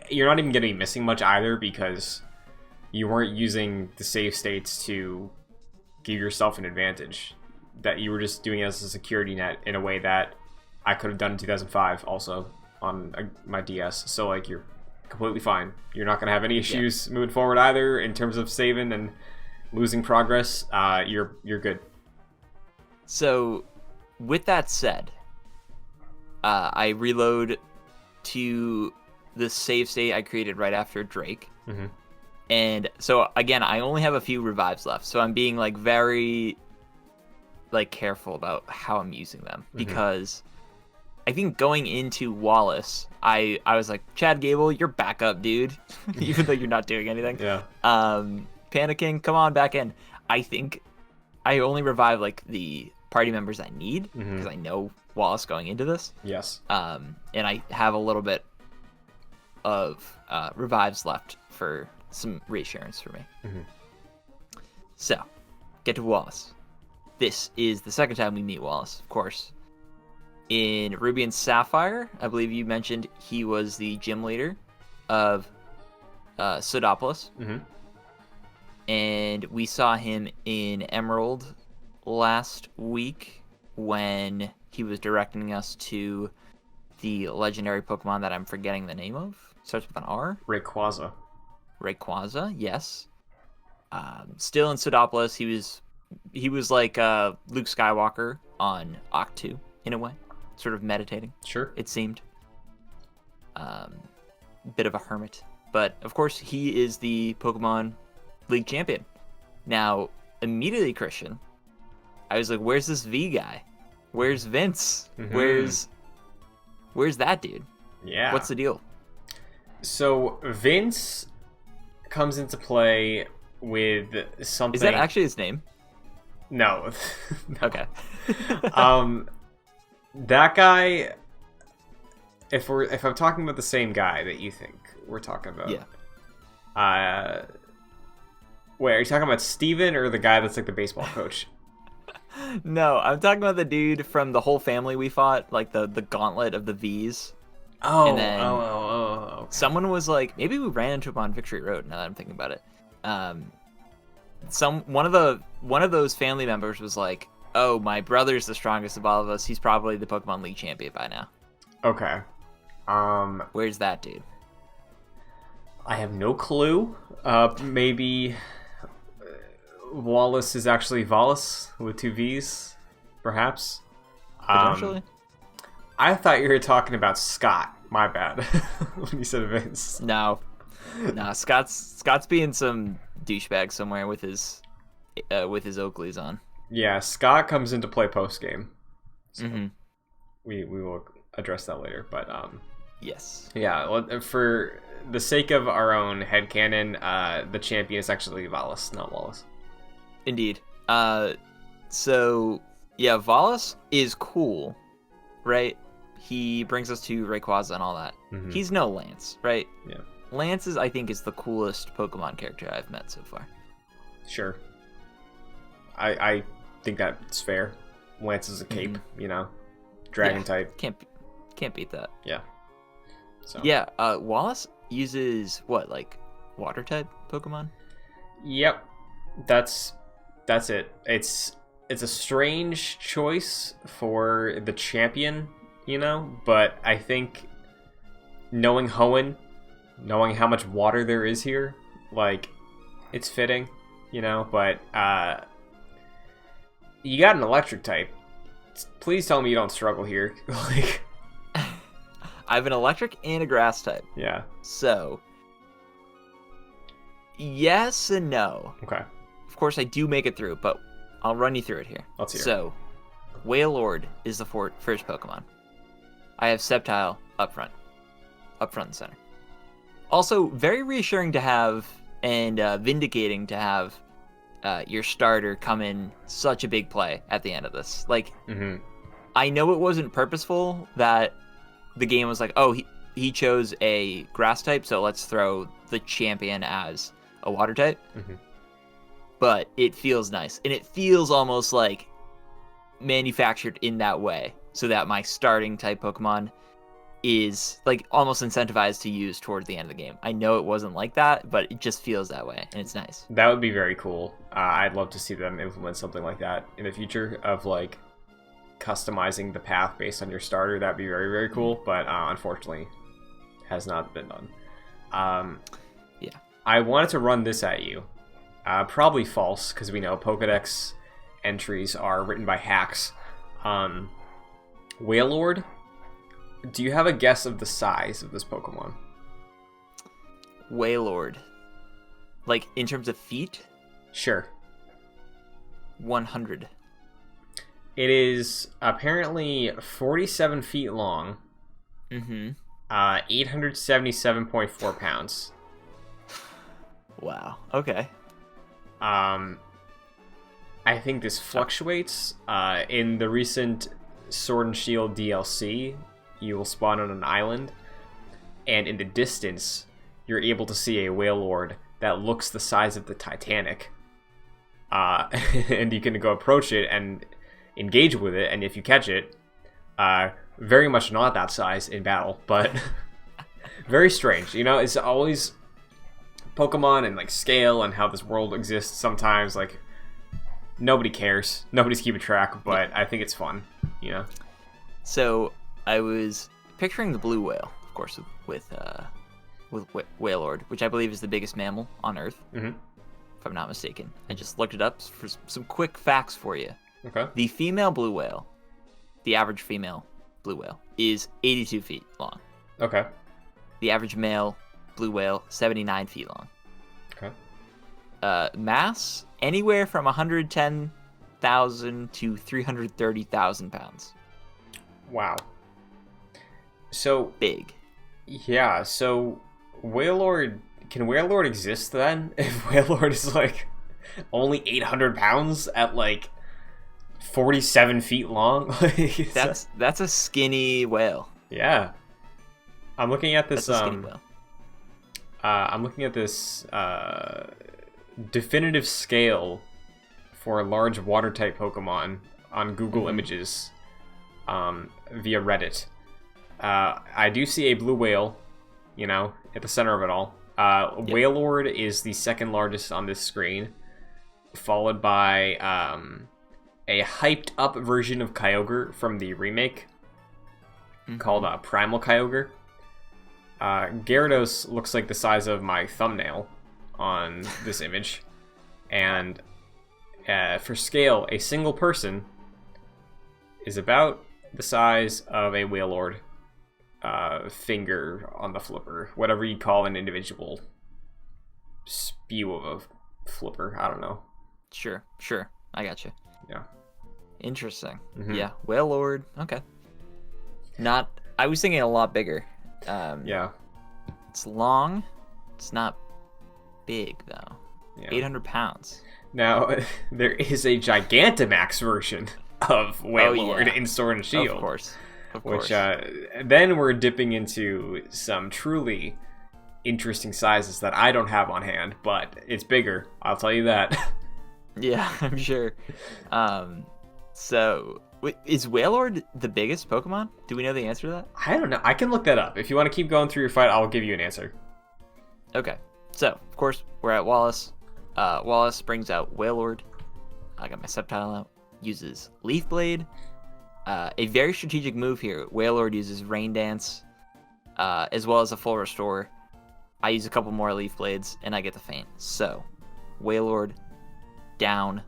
you're not even going to be missing much either because you weren't using the save states to give yourself an advantage. That you were just doing it as a security net in a way that I could have done in 2005 also on my DS. So, like, you're completely fine. You're not going to have any issues moving forward either in terms of saving and losing progress. You're good. So, with that said, I reload to the save state I created right after Drake. Mm-hmm. And so, again, I only have a few revives left. So I'm being, like, very, like, careful about how I'm using them. Because I think going into Wallace, I was like, Chad Gable, you're back up, dude. Even though you're not doing anything. Yeah. Panicking, come on back in. I think I only revive, like, the party members I need. Because I know Wallace going into this. Yes. And I have a little bit of revives left for some reassurance for me. So, get to Wallace. This is the second time we meet Wallace, of course. In Ruby and Sapphire, I believe you mentioned he was the gym leader of Pseudopolis. And we saw him in Emerald last week when he was directing us to the legendary Pokemon that I'm forgetting the name of. Starts with an R? Rayquaza. Rayquaza, yes. Still in Pseudopolis, he was like Luke Skywalker on Octu, in a way. Sort of meditating. Sure. It seemed. Bit of a hermit. But, of course, he is the Pokemon League champion. Now, immediately, Christian, I was like, where's this V guy? Where's Vince? Where's that dude? Yeah. What's the deal? So, Vince comes into play with something... Is that actually his name? No. Okay. That guy... If I'm talking about the same guy that you think we're talking about... Yeah. Wait, are you talking about Steven or the guy that's like the baseball coach? No, I'm talking about the dude from the whole family we fought, like the gauntlet of the V's. Oh, and then okay. Someone was like, maybe we ran into him on Victory Road. Now that I'm thinking about it, one of those family members was like, "Oh, my brother's the strongest of all of us. He's probably the Pokemon League champion by now." Okay. Where's that dude? I have no clue. Maybe Wallace is actually Wallace with 2 V's, perhaps. Potentially. I thought you were talking about Scott. My bad. When you said Vince. No, Scott's being some douchebag somewhere with his Oakleys on. Yeah, Scott comes into play post game. So we will address that later. But yes. Yeah, well, for the sake of our own headcanon, the champion is actually Wallace, not Wallace. Indeed. So yeah, Wallace is cool, right? He brings us to Rayquaza and all that. He's no Lance, right? Yeah. Lance I think is the coolest Pokemon character I've met so far. Sure. I think that's fair. Lance is a cape, dragon type. Can't beat that. Yeah. So. Yeah. Wallace uses what, like water type Pokemon? Yep. That's it. It's a strange choice for the champion, but I think knowing Hoenn, knowing how much water there is here, like, it's fitting, but you got an electric type. Please tell me you don't struggle here. Like, I have an electric and a grass type. Yeah. So, yes and no. Okay. Of course, I do make it through, but I'll run you through it here. Let's hear it. So, Wailord is the first Pokemon. I have Sceptile up front and center. Also, very reassuring to have and vindicating to have your starter come in such a big play at the end of this. Like, I know it wasn't purposeful that the game was like, oh, he chose a grass type, so let's throw the champion as a water type. But it feels nice, and it feels almost like manufactured in that way, so that my starting type Pokemon is like almost incentivized to use toward the end of the game. I know it wasn't like that, but it just feels that way, and it's nice. That would be very cool. I'd love to see them implement something like that in the future, of like customizing the path based on your starter. That'd be very, very cool, but unfortunately has not been done. Yeah. I wanted to run this at you. Probably false, because we know Pokedex entries are written by hacks. Wailord, do you have a guess of the size of this Pokemon? Wailord. Like, in terms of feet? Sure. 100. It is apparently 47 feet long. 877.4 pounds. Wow. Okay. I think this fluctuates. In the recent Sword and Shield DLC, you will spawn on an island, and in the distance, you're able to see a Wailord that looks the size of the Titanic. And you can go approach it and engage with it, and if you catch it, very much not that size in battle, but very strange. It's always Pokemon and like scale and how this world exists. Sometimes like nobody cares, nobody's keeping track, but I think it's fun. So I was picturing the blue whale, of course, with Wailord, which I believe is the biggest mammal on Earth, if I'm not mistaken. I just looked it up for some quick facts for you. Okay. The female blue whale, the average female blue whale, is 82 feet long. Okay. The average male blue whale, 79 feet long. Okay. Mass, anywhere from 110,000 to 330,000 pounds. Wow. So big. Yeah, so Wailord, can Wailord exist then? If Wailord is like only 800 pounds at like 47 feet long? That's a skinny whale. Yeah. I'm looking at this That's a skinny whale. I'm looking at this definitive scale for large water type Pokemon on Google Images via Reddit. I do see a blue whale, at the center of it all. Wailord is the second largest on this screen, followed by a hyped up version of Kyogre from the remake called Primal Kyogre. Gyarados looks like the size of my thumbnail on this image, and for scale, a single person is about the size of a Wailord finger on the flipper, whatever you call an individual spew of a flipper. I don't know. Sure. I got you. Yeah. Interesting. Yeah, Wailord. Okay. I was thinking a lot bigger. Yeah. It's long. It's not big though. Yeah. 800 pounds. Now, there is a Gigantamax version of Wailord in Sword and Shield. Of course. Which, then we're dipping into some truly interesting sizes that I don't have on hand, but it's bigger. I'll tell you that. Yeah, I'm sure. So, is Wailord the biggest Pokemon? Do we know the answer to that? I don't know. I can look that up. If you want to keep going through your fight, I'll give you an answer. Okay. So, of course, we're at Wallace. Wallace brings out Wailord. I got my subtitle out. Uses Leaf Blade. A very strategic move here. Wailord uses Rain Dance, as well as a full restore. I use a couple more Leaf Blades, and I get the faint. So, Wailord down,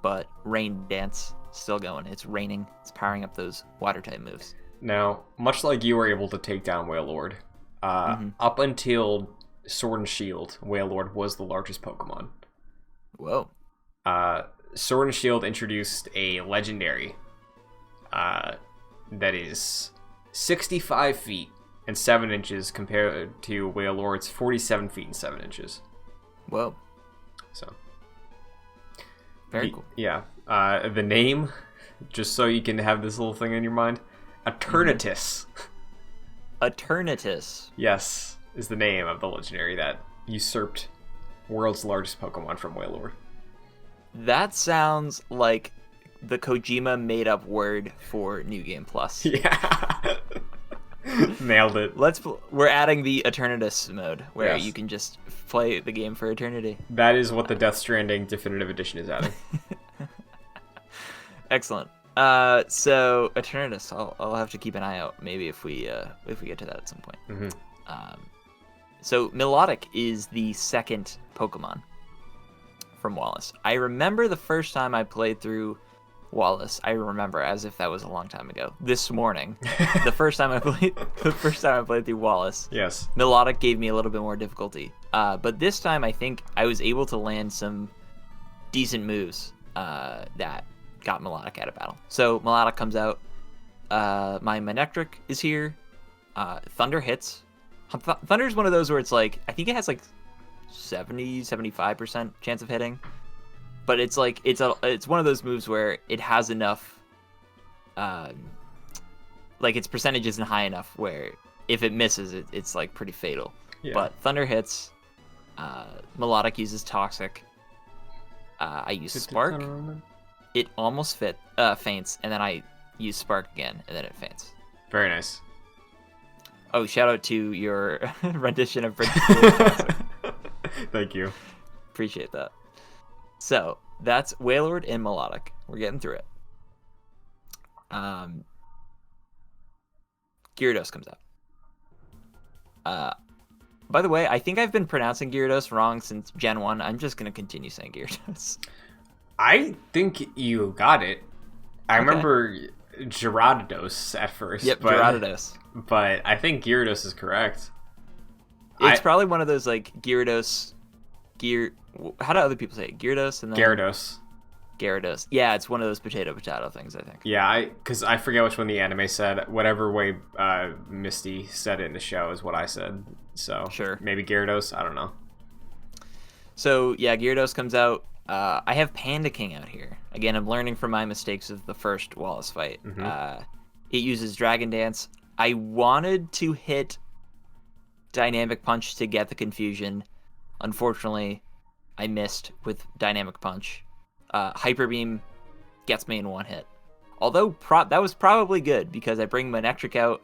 but Rain Dance still going. It's raining. It's powering up those water type moves. Now, much like you were able to take down Wailord, up until Sword and Shield, Wailord was the largest Pokemon. Whoa. Sword and Shield introduced a legendary that is 65 feet and 7 inches compared to Wailord's 47 feet and 7 inches. Whoa. So. Very cool. Yeah. The name, just so you can have this little thing in your mind, Eternatus. Eternatus. Yes, is the name of the legendary that usurped world's largest Pokemon from Wailord. That sounds like the Kojima made-up word for New Game Plus. Yeah. Nailed it. We're adding the Eternatus mode, where Yes. you can just play the game for eternity. That is what the Death Stranding Definitive Edition is adding. Excellent. So Eternatus, I'll have to keep an eye out. Maybe if we get to that at some point. So Melodic is the second Pokemon from Wallace. I remember the first time I played through Wallace. I remember as if that was a long time ago. This morning, the first time I played through Wallace. Yes. Melodic gave me a little bit more difficulty. But this time I think I was able to land some decent moves that got Melodic out of battle. So Melodic comes out. My Manectric is here. Thunder hits. Thunder is one of those where it's like, I think it has like 70-75% chance of hitting. But it's like it's one of those moves where it has enough, like its percentage isn't high enough where if it misses, it's like pretty fatal. Yeah. But Thunder hits. Melodic uses Toxic. I use Spark. It almost faints, and then I use Spark again, and then it faints. Very nice. Oh, shout out to your rendition of Princess. Thank you. Appreciate that. So, that's Wailord and Melodic. We're getting through it. Gyarados comes out. By the way, I think I've been pronouncing Gyarados wrong since Gen 1. I'm just going to continue saying Gyarados. I think you got it. I remember Gyarados at first. Yep, Gyarados. But I think Gyarados is correct. It's probably one of those, like, Gyarados... How do other people say it? Gyarados? And then... Gyarados. Yeah, it's one of those potato things, I think. Yeah, because I forget which one the anime said. Whatever way Misty said it in the show is what I said. So sure. Maybe Gyarados? I don't know. So, yeah, Gyarados comes out. I have Panda King out here. Again, I'm learning from my mistakes of the first Wallace fight. It uses Dragon Dance. I wanted to hit Dynamic Punch to get the confusion. Unfortunately, I missed with Dynamic Punch. Hyper Beam gets me in one hit. Although that was probably good because I bring Manectric out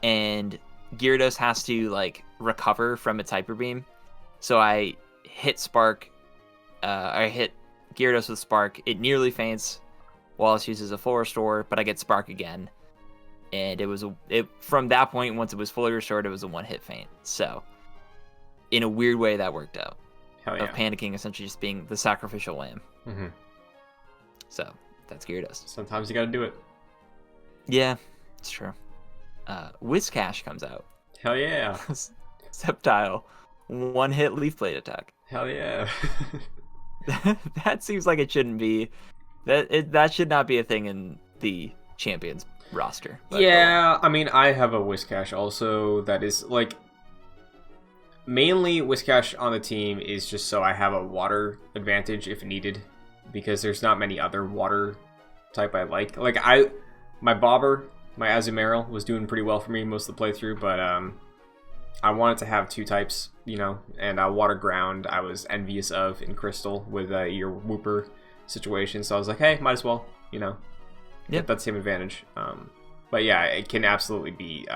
and Gyarados has to like recover from its Hyper Beam. So I hit Spark. I hit Gyarados with Spark. It nearly faints. Wallace uses a full restore, but I get Spark again. And from that point, once it was fully restored, it was a one-hit faint. So, in a weird way, that worked out. Hell yeah. Of Panda King essentially just being the sacrificial lamb. So, that's Gyarados. Sometimes you gotta do it. Yeah, it's true. Whiscash comes out. Hell yeah. Sceptile. One-hit Leaf Blade attack. Hell yeah. That seems like it shouldn't be That should not be a thing in the champions roster. But yeah, I mean, I have a Whiscash also that is like mainly Whiscash on the team is just so I have a water advantage if needed, because there's not many other water type I like. Like my Bobber, my Azumarill was doing pretty well for me most of the playthrough, but I wanted to have two types, you know, and Water Ground I was envious of in Crystal with your Wooper situation, so I was like, hey, might as well, you know, get that same advantage. But yeah, it can absolutely be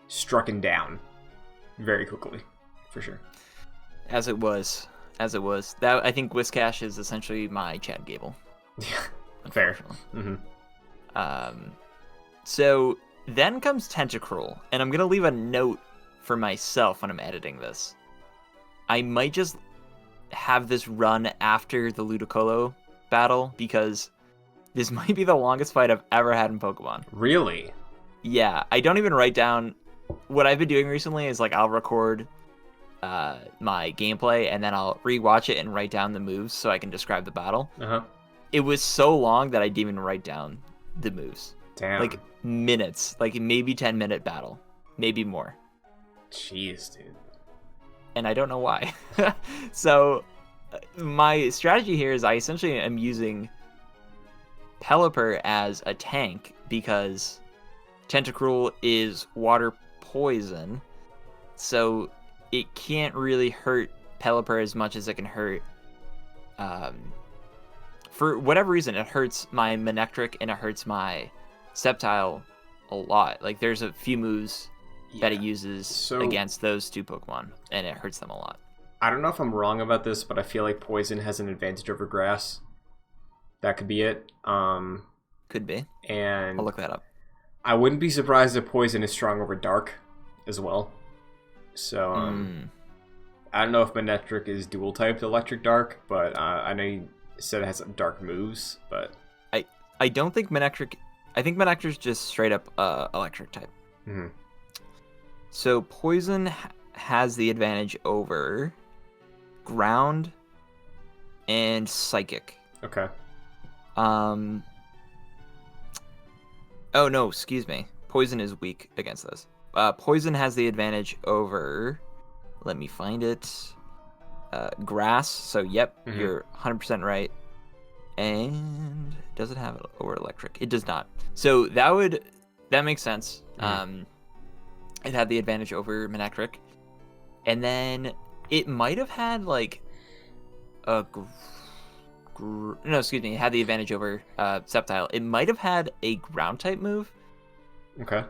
strucken down very quickly, for sure. As it was. That I think Whiscash is essentially my Chad Gable. Yeah, fair. So then comes Tentacruel, and I'm gonna leave a note for myself when I'm editing this. I might just have this run after the Ludacola battle, because this might be the longest fight I've ever had in Pokemon. Really? Yeah, I don't even write down. What I've been doing recently is like I'll record my gameplay and then I'll rewatch it and write down the moves so I can describe the battle. It was so long that I didn't even write down the moves. Damn. Like minutes, like maybe 10-minute battle, maybe more. Jeez, dude. And I don't know why. So my strategy here is I essentially am using Pelipper as a tank because Tentacruel is water poison, so it can't really hurt Pelipper as much as it can hurt. For whatever reason, it hurts my Manectric and it hurts my Sceptile a lot. Like there's a few moves that it uses against those two Pokemon, and it hurts them a lot. I don't know if I'm wrong about this, but I feel like Poison has an advantage over Grass. That could be it. Could be. And I'll look that up. I wouldn't be surprised if Poison is strong over Dark as well. So, I don't know if Manectric is dual-typed Electric Dark, but I know you said it has some Dark moves, but... I don't think Manectric... I think Manectric's just straight-up Electric type. So, Poison has the advantage over Ground and Psychic. Okay. Oh, no, excuse me. Poison is weak against those. Poison has the advantage over... Let me find it. Grass. So, yep, you're 100% right. And does it have it over Electric? It does not. So, that makes sense. It had the advantage over Manectric. And then it might have had, like, it had the advantage over Sceptile. It might have had a ground-type move. Okay.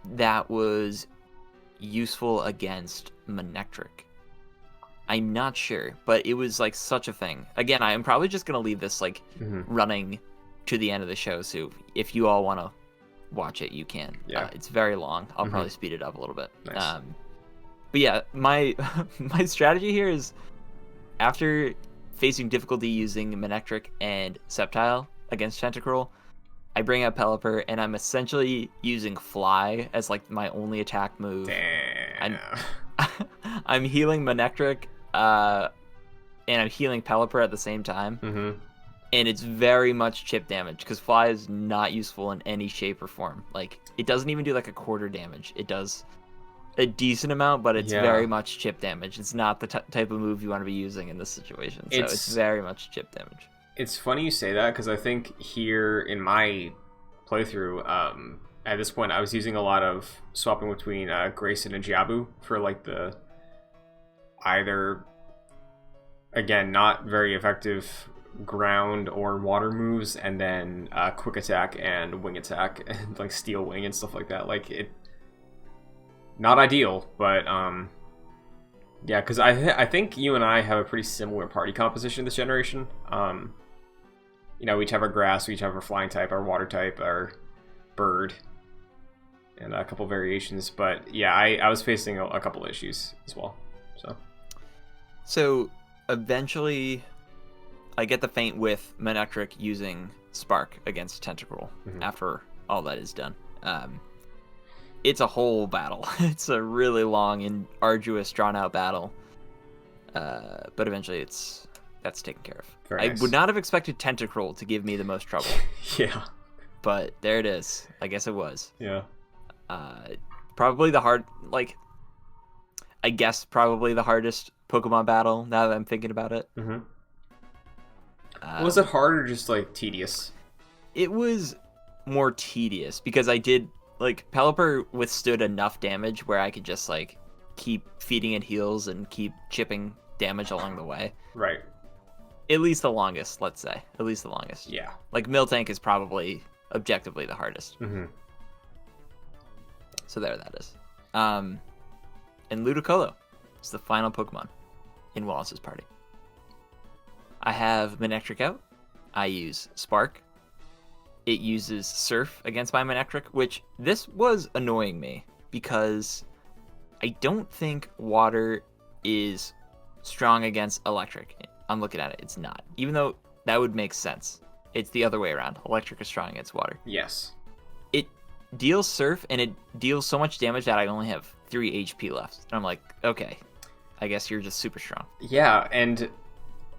That was useful against Manectric. I'm not sure, but it was like such a thing. Again, I'm probably just gonna leave this like running to the end of the show, so if you all want to watch it, you can. Yeah. It's very long. I'll probably speed it up a little bit. Nice. But yeah, my strategy here is after facing difficulty using Manectric and Sceptile against Tentacruel, I bring out Pelipper, and I'm essentially using Fly as like my only attack move. Damn. I'm healing Manectric, and I'm healing Pelipper at the same time. And it's very much chip damage, because Fly is not useful in any shape or form. Like, it doesn't even do like a quarter damage. It does a decent amount, but it's very much chip damage. It's not the type of move you want to be using in this situation. So it's very much chip damage. It's funny you say that, because I think here in my playthrough, at this point, I was using a lot of swapping between Grayson and Jiabu for like the either, again, not very effective ground or water moves, and then quick attack and wing attack, and like steel wing and stuff like that. Like it, not ideal, but yeah, because I think you and I have a pretty similar party composition this generation. You know, we each have our grass, we each have our flying type, our water type, our bird, and a couple variations. But yeah, I was facing a couple issues as well. So eventually, I get the feint with Manectric using Spark against Tentacruel after all that is done. It's a whole battle. It's a really long and arduous, drawn-out battle. But eventually it's that's taken care of. Very I nice. would not have expected Tentacruel to give me the most trouble. Yeah. But there it is. I guess it was. Yeah. Probably the probably the hardest Pokemon battle now that I'm thinking about it. Mm-hmm. Was it hard or just like tedious? It was more tedious because I did Pelipper withstood enough damage where I could just like keep feeding it heals and keep chipping damage along the way. Right. At least the longest, let's say. At least the longest. Yeah. Like Miltank is probably objectively the hardest. Mm-hmm. So there that is. And Ludacola is the final Pokemon in Wallace's party. I have Manectric out. I use Spark. It uses Surf against my Manectric, which this was annoying me because I don't think Water is strong against Electric. I'm looking at it. It's not. Even though that would make sense. It's the other way around. Electric is strong against Water. Yes. It deals Surf, and it deals so much damage that I only have 3 HP left. And I'm like, okay, I guess you're just super strong. Yeah, and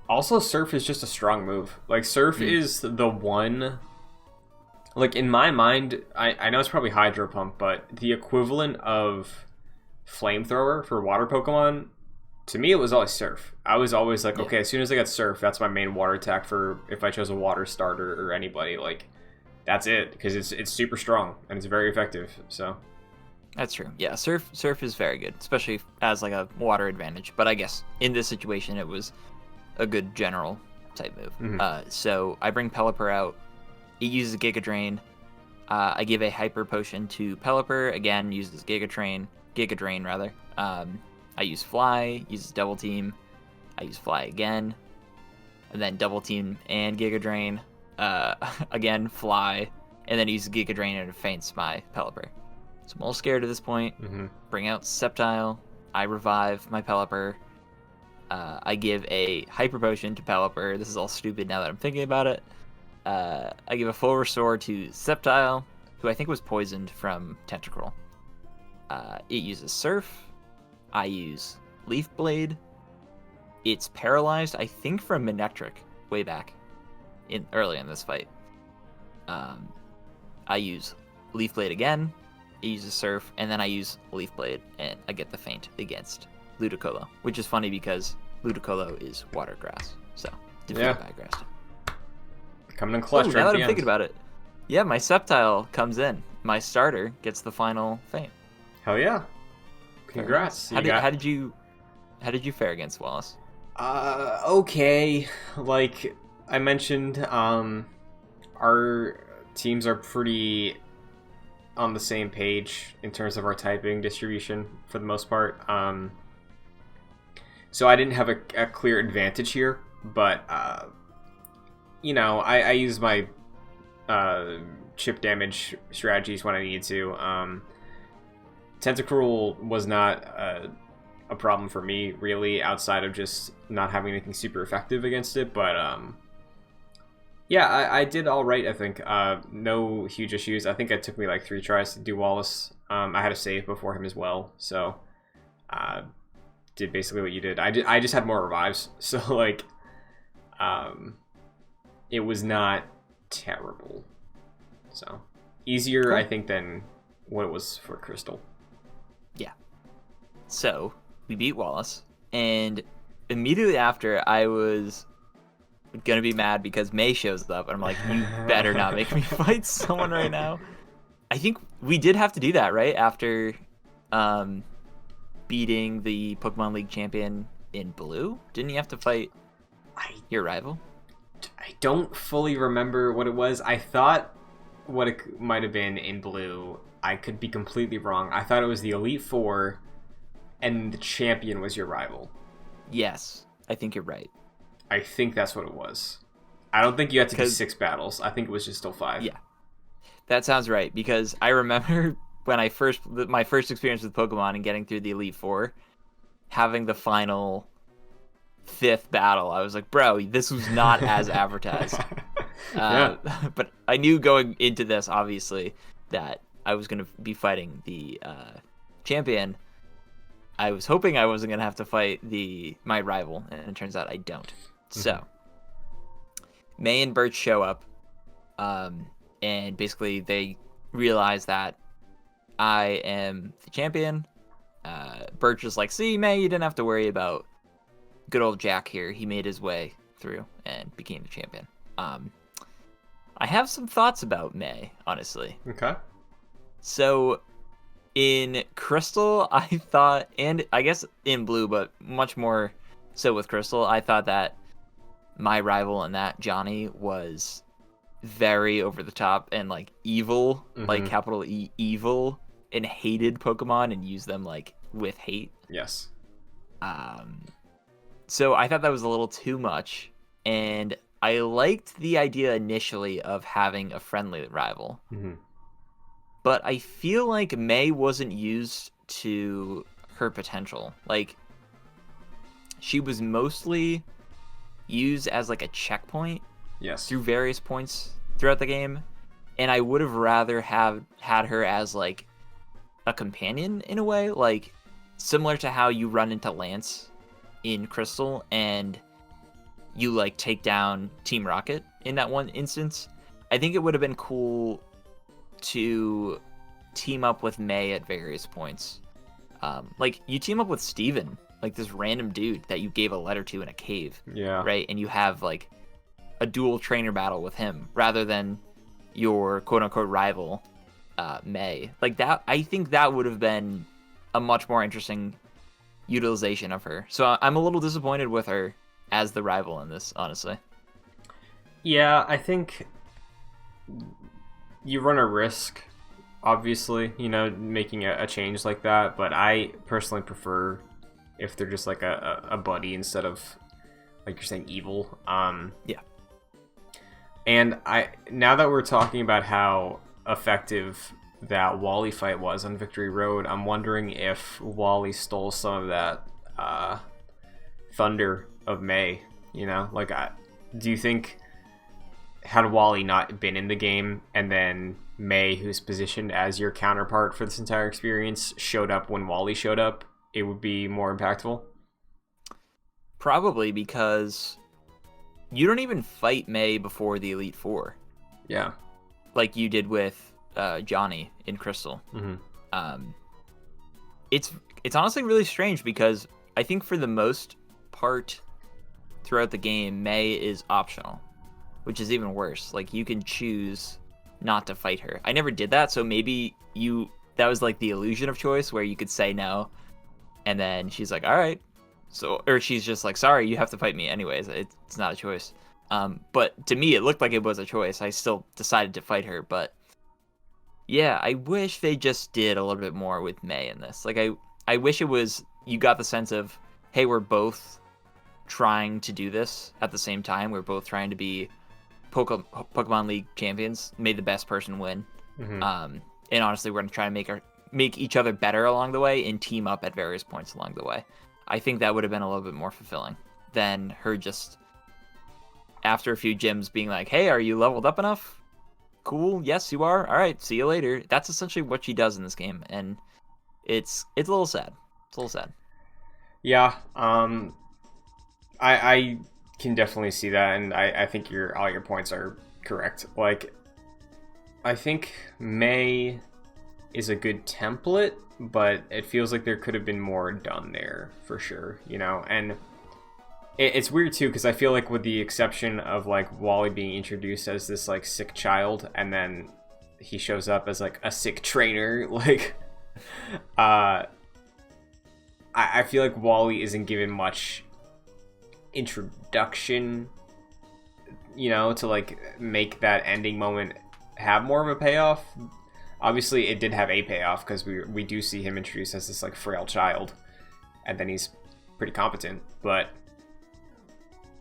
also Surf is just a strong move. Like, Surf is the one... Like, in my mind, I know it's probably Hydro Pump, but the equivalent of Flamethrower for water Pokemon, to me, it was always Surf. I was always like, okay, as soon as I got Surf, that's my main water attack for if I chose a water starter or anybody. Like, that's it, because it's super strong, and it's very effective, so... That's true. Yeah, Surf is very good, especially as like a water advantage. But I guess in this situation, it was a good general type move. Mm-hmm. So I bring Pelipper out. It uses Giga Drain. I give a Hyper Potion to Pelipper. Again, uses Giga Drain rather. I use Fly, uses Double Team. I use Fly again. And then Double Team and Giga Drain. Again, Fly. And then use Giga Drain and feints my Pelipper. So I'm a little scared at this point. Mm-hmm. Bring out Sceptile. I revive my Pelipper. I give a Hyper Potion to Pelipper. This is all stupid now that I'm thinking about it. I give a full restore to Sceptile, who I think was poisoned from Tentacruel. It uses Surf. I use Leaf Blade. It's paralyzed, I think, from Manectric way back early in this fight. I use Leaf Blade again. It uses Surf, and then I use Leaf Blade, and I get the feint against Ludacola, which is funny because Ludacola is Water Grass, so defeated by Grass type. Coming in clutch. Now that I'm thinking about it, yeah, my Sceptile comes in. My starter gets the final feint. Hell yeah! Congrats. How did you fare against Wallace? Okay. Like I mentioned, our teams are pretty on the same page in terms of our typing distribution for the most part. So I didn't have a clear advantage here, but you know, I use my chip damage strategies when I need to. Tentacruel was not a problem for me, really, outside of just not having anything super effective against it, but yeah, I did all right, I think. No huge issues. I think it took me like 3 tries to do Wallace. I had a save before him as well, so did basically what you did. I just had more revives, so like it was not terrible. So easier, cool. I think, than what it was for Crystal. Yeah. So we beat Wallace, and immediately after, I was gonna be mad because May shows up, and I'm like, you better not make me fight someone right now. I think we did have to do that, right? After beating the Pokemon League champion in Blue, didn't you have to fight your rival? I don't fully remember what it was. I thought what it might have been in Blue. I could be completely wrong. I thought it was the Elite Four, and the champion was your rival. Yes, I think you're right. I think that's what it was. I don't think you had to do 6 battles. I think it was just still 5. Yeah, that sounds right, because I remember when my first experience with Pokemon and getting through the Elite Four, having the final 5th battle, I was like, bro, this was not as advertised. Yeah. But I knew going into this, obviously, that I was going to be fighting the champion. I was hoping I wasn't going to have to fight my rival, and it turns out I don't. So, May and Birch show up, and basically they realize that I am the champion. Birch is like, see, May, you didn't have to worry about good old Jack here. He made his way through and became the champion. I have some thoughts about May, honestly. Okay. So, in Crystal, I thought, and I guess in Blue, but much more so with Crystal, I thought that my rival in that, Johnny, was very over the top and like evil, like capital E evil, and hated Pokemon and used them like with hate. Yes. So I thought that was a little too much, and I liked the idea initially of having a friendly rival. But I feel like May wasn't used to her potential. Like, she was mostly used as like a checkpoint. Yes. Through various points throughout the game, and I would have rather have had her as like a companion in a way, like similar to how you run into Lance in Crystal and you like take down Team Rocket in that one instance. I think it would have been cool to team up with May at various points. Like you team up with Steven, like this random dude that you gave a letter to in a cave. Yeah. Right, and you have like a dual trainer battle with him rather than your quote-unquote rival, May. Like that, I think that would have been a much more interesting utilization of her. So I'm a little disappointed with her as the rival in this, honestly. Yeah, I think you run a risk, obviously, you know, making a change like that, but I personally prefer if they're just like a buddy instead of, like you're saying, evil. Yeah. And now that we're talking about how effective that Wally fight was on Victory Road, I'm wondering if Wally stole some of that thunder of May, you know? Like, do you think, had Wally not been in the game, and then May, who's positioned as your counterpart for this entire experience, showed up when Wally showed up, it would be more impactful? Probably, because you don't even fight May before the Elite Four. Yeah. Like you did with Johnny in Crystal. It's honestly really strange because I think for the most part throughout the game, May is optional, which is even worse. Like you can choose not to fight her. I never did that, so maybe that was like the illusion of choice where you could say no, and then she's like, all right. So, or she's just like, sorry, you have to fight me anyways. It's not a choice. But to me, it looked like it was a choice. I still decided to fight her. But yeah, I wish they just did a little bit more with May in this. Like, I wish it was, you got the sense of, hey, we're both trying to do this at the same time. We're both trying to be Pokemon League champions. May the best person win. And honestly, we're going to try to make each other better along the way and team up at various points along the way. I think that would have been a little bit more fulfilling than her just, after a few gyms, being like, hey, are you leveled up enough? Cool, yes, you are. All right, see you later. That's essentially what she does in this game, and it's a little sad. It's a little sad. Yeah, I can definitely see that, and I think all your points are correct. Like, I think May is a good template, but it feels like there could have been more done there for sure, you know? And it's weird too, because I feel like with the exception of like Wally being introduced as this like sick child, and then he shows up as like a sick trainer, like I feel like Wally isn't given much introduction, you know, to like make that ending moment have more of a payoff. Obviously, it did have a payoff because we do see him introduced as this like frail child, and then he's pretty competent. But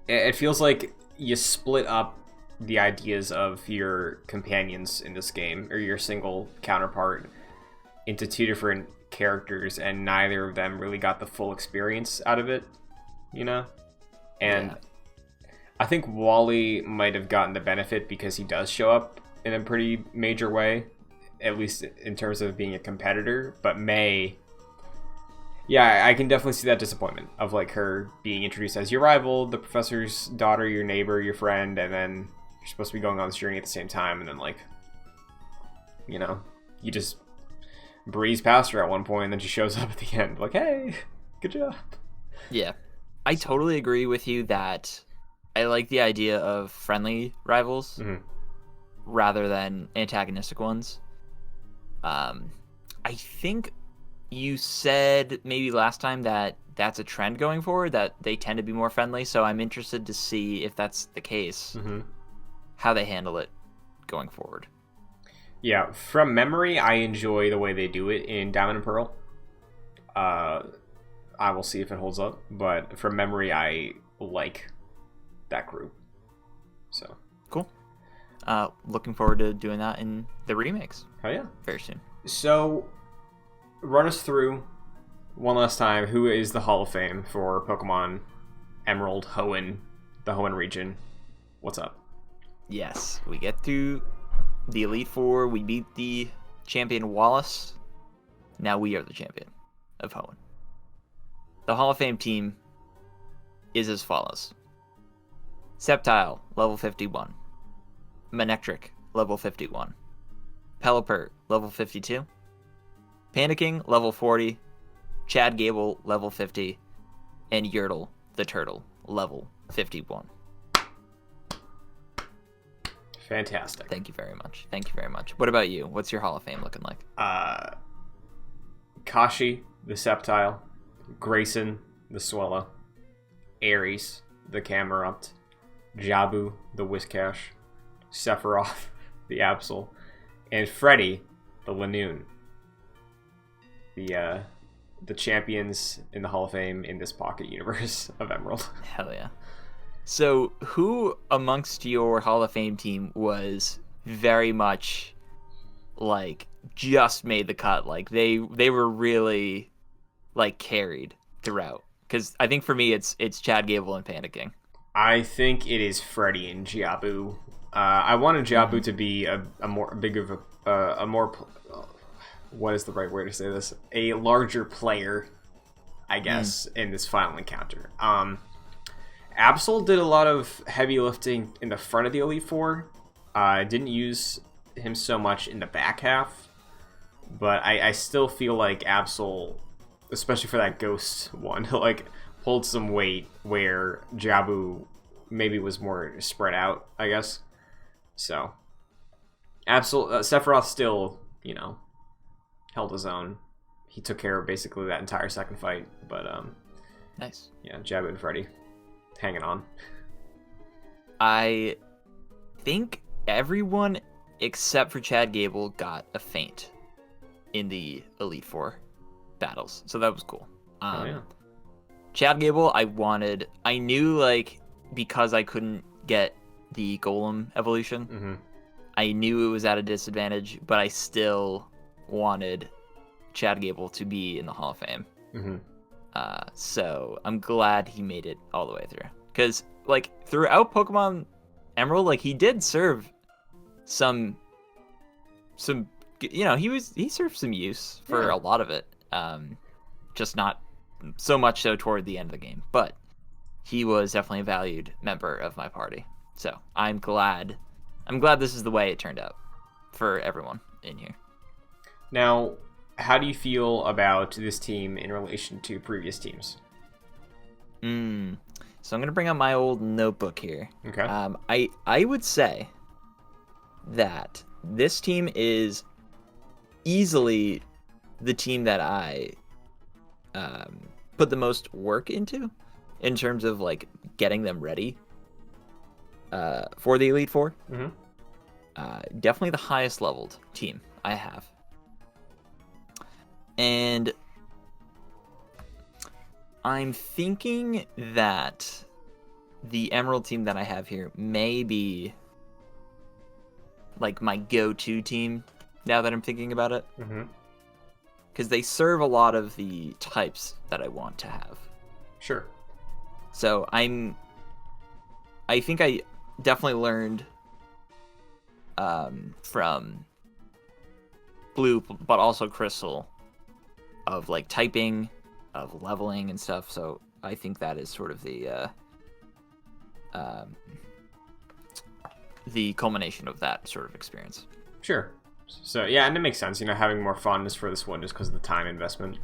it feels like you split up the ideas of your companions in this game, or your single counterpart, into two different characters, and neither of them really got the full experience out of it, you know? And yeah. I think Wally might have gotten the benefit because he does show up in a pretty major way, at least in terms of being a competitor. But May, Yeah, I can definitely see that disappointment of like her being introduced as your rival, the professor's daughter, your neighbor, your friend, and then you're supposed to be going on this journey at the same time, and then like, you just breeze past her at one point, and then she shows up at the end, like, hey, good job. Yeah, I totally agree with you that I like the idea of friendly rivals rather than antagonistic ones. I think you said maybe last time that that's a trend going forward, that they tend to be more friendly, so I'm interested to see if that's the case, how they handle it going forward. Yeah, from memory, I enjoy the way they do it in Diamond and Pearl. I will see if it holds up, but from memory, I like that group. So cool. Looking forward to doing that in the remakes. Oh yeah, very soon. So, run us through one last time. Who is the Hall of Fame for Pokemon Emerald, Hoenn, the Hoenn region? What's up? Yes, we get through the Elite Four. We beat the champion Wallace. Now we are the champion of Hoenn. The Hall of Fame team is as follows. Sceptile, level 51. Manectric, level 51. Pelipper, level 52. Panicking, level 40. Chad Gable, level 50. And Yertle, the turtle, level 51. Fantastic. Thank you very much. Thank you very much. What about you? What's your Hall of Fame looking like? Kashi, the Sceptile. Grayson, the Swellow. Aries, the Camerupt. Jabu, the Whiscash. Sephiroth, the Absol. And Freddy, the Lanoon. The champions in the Hall of Fame in this pocket universe of Emerald. Hell yeah. So, who amongst your Hall of Fame team was very much, like, just made the cut? Like, they were really, like, carried throughout. Because I think for me, it's Chad Gable and Panicking. I think it is Freddy and Jabu. I wanted Jabu to be a more big of a more... what is the right way to say this? A larger player, I guess, in this final encounter. Absol did a lot of heavy lifting in the front of the Elite Four. Didn't use him so much in the back half. But I still feel like Absol, especially for that Ghost one, like pulled some weight where Jabu maybe was more spread out, I guess. So, Absol, Sephiroth still, held his own. He took care of basically that entire second fight. But, nice. Yeah, Jabu and Freddy hanging on. I think everyone except for Chad Gable got a feint in the Elite Four battles. So that was cool. Oh, yeah. Chad Gable, I knew, like, because I couldn't get the Golem evolution, I knew it was at a disadvantage, but I still wanted Chad Gable to be in the Hall of Fame. So I'm glad he made it all the way through. Because, like, throughout Pokemon Emerald, like, he did serve some he served some use for a lot of it. Just not so much so toward the end of the game. But he was definitely a valued member of my party. So I'm glad this is the way it turned out for everyone in here. Now, how do you feel about this team in relation to previous teams? So I'm going to bring up my old notebook here. Okay. I would say that this team is easily the team that I put the most work into in terms of, like, getting them ready for the Elite Four. Definitely the highest leveled team I have. And I'm thinking that the Emerald team that I have here may be, like, my go-to team now that I'm thinking about it. Because they serve a lot of the types that I want to have. Sure. So I think I definitely learned from Blue, but also Crystal, of, like, typing of leveling and stuff. So I think that is sort of the culmination of that sort of experience. Sure. So yeah, and it makes sense, having more fondness for this one just because of the time investment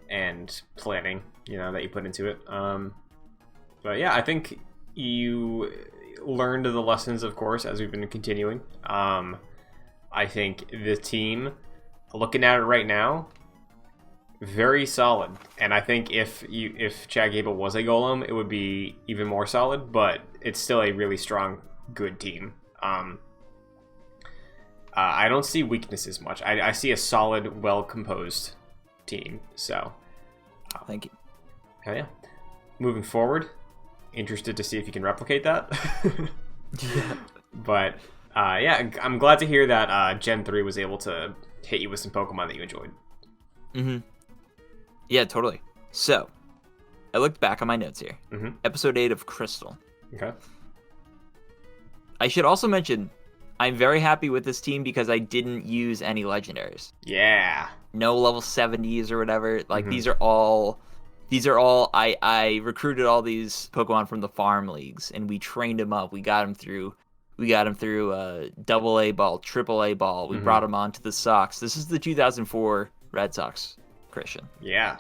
and planning, that you put into it. But yeah, I think you learned the lessons, of course, as we've been continuing. I think the team, looking at it right now, very solid. And I think if Chad Gable was a golem, it would be even more solid. But it's still a really strong, good team. I don't see weaknesses much. I see a solid, well-composed team. So, thank you. Hell yeah. Moving forward, interested to see if you can replicate that. Yeah. But yeah, I'm glad to hear that Gen 3 was able to hit you with some Pokemon that you enjoyed. Mm-hmm. Yeah, totally. So, I looked back on my notes here. Mm-hmm. Episode 8 of Crystal. Okay. I should also mention, I'm very happy with this team because I didn't use any legendaries. Yeah. No level 70s or whatever. Like, these are all... I recruited all these Pokemon from the farm leagues, and we trained them up. We got them through AA ball, AAA ball. We brought them onto the Sox. This is the 2004 Red Sox, Christian. Yeah.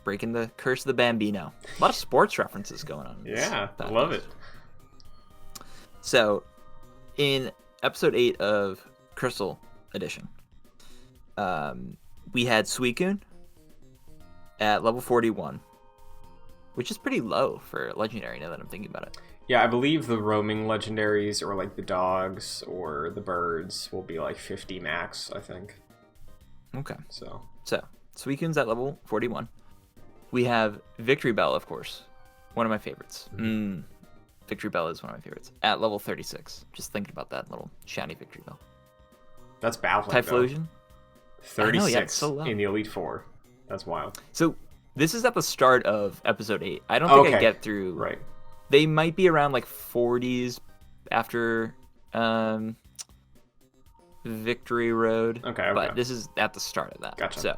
Breaking the curse of the Bambino. A lot of sports references going on. Yeah, I love it. So, in episode 8 of Crystal Edition, we had Suicune at level 41, which is pretty low for legendary now that I'm thinking about it. Yeah, I believe the roaming legendaries or like the dogs or the birds will be like 50 max, I think. Okay. So Suicune's at level 41. We have Victory Bell, of course. One of my favorites. Victory Bell is one of my favorites. At level 36. Just thinking about that little shiny Victory Bell. That's baffling. Typhlosion? 36 so low. in the Elite Four. That's wild. So this is at the start of episode 8. I don't think I get through. Right. They might be around like 40s after Victory Road. Okay. But this is at the start of that. Gotcha. So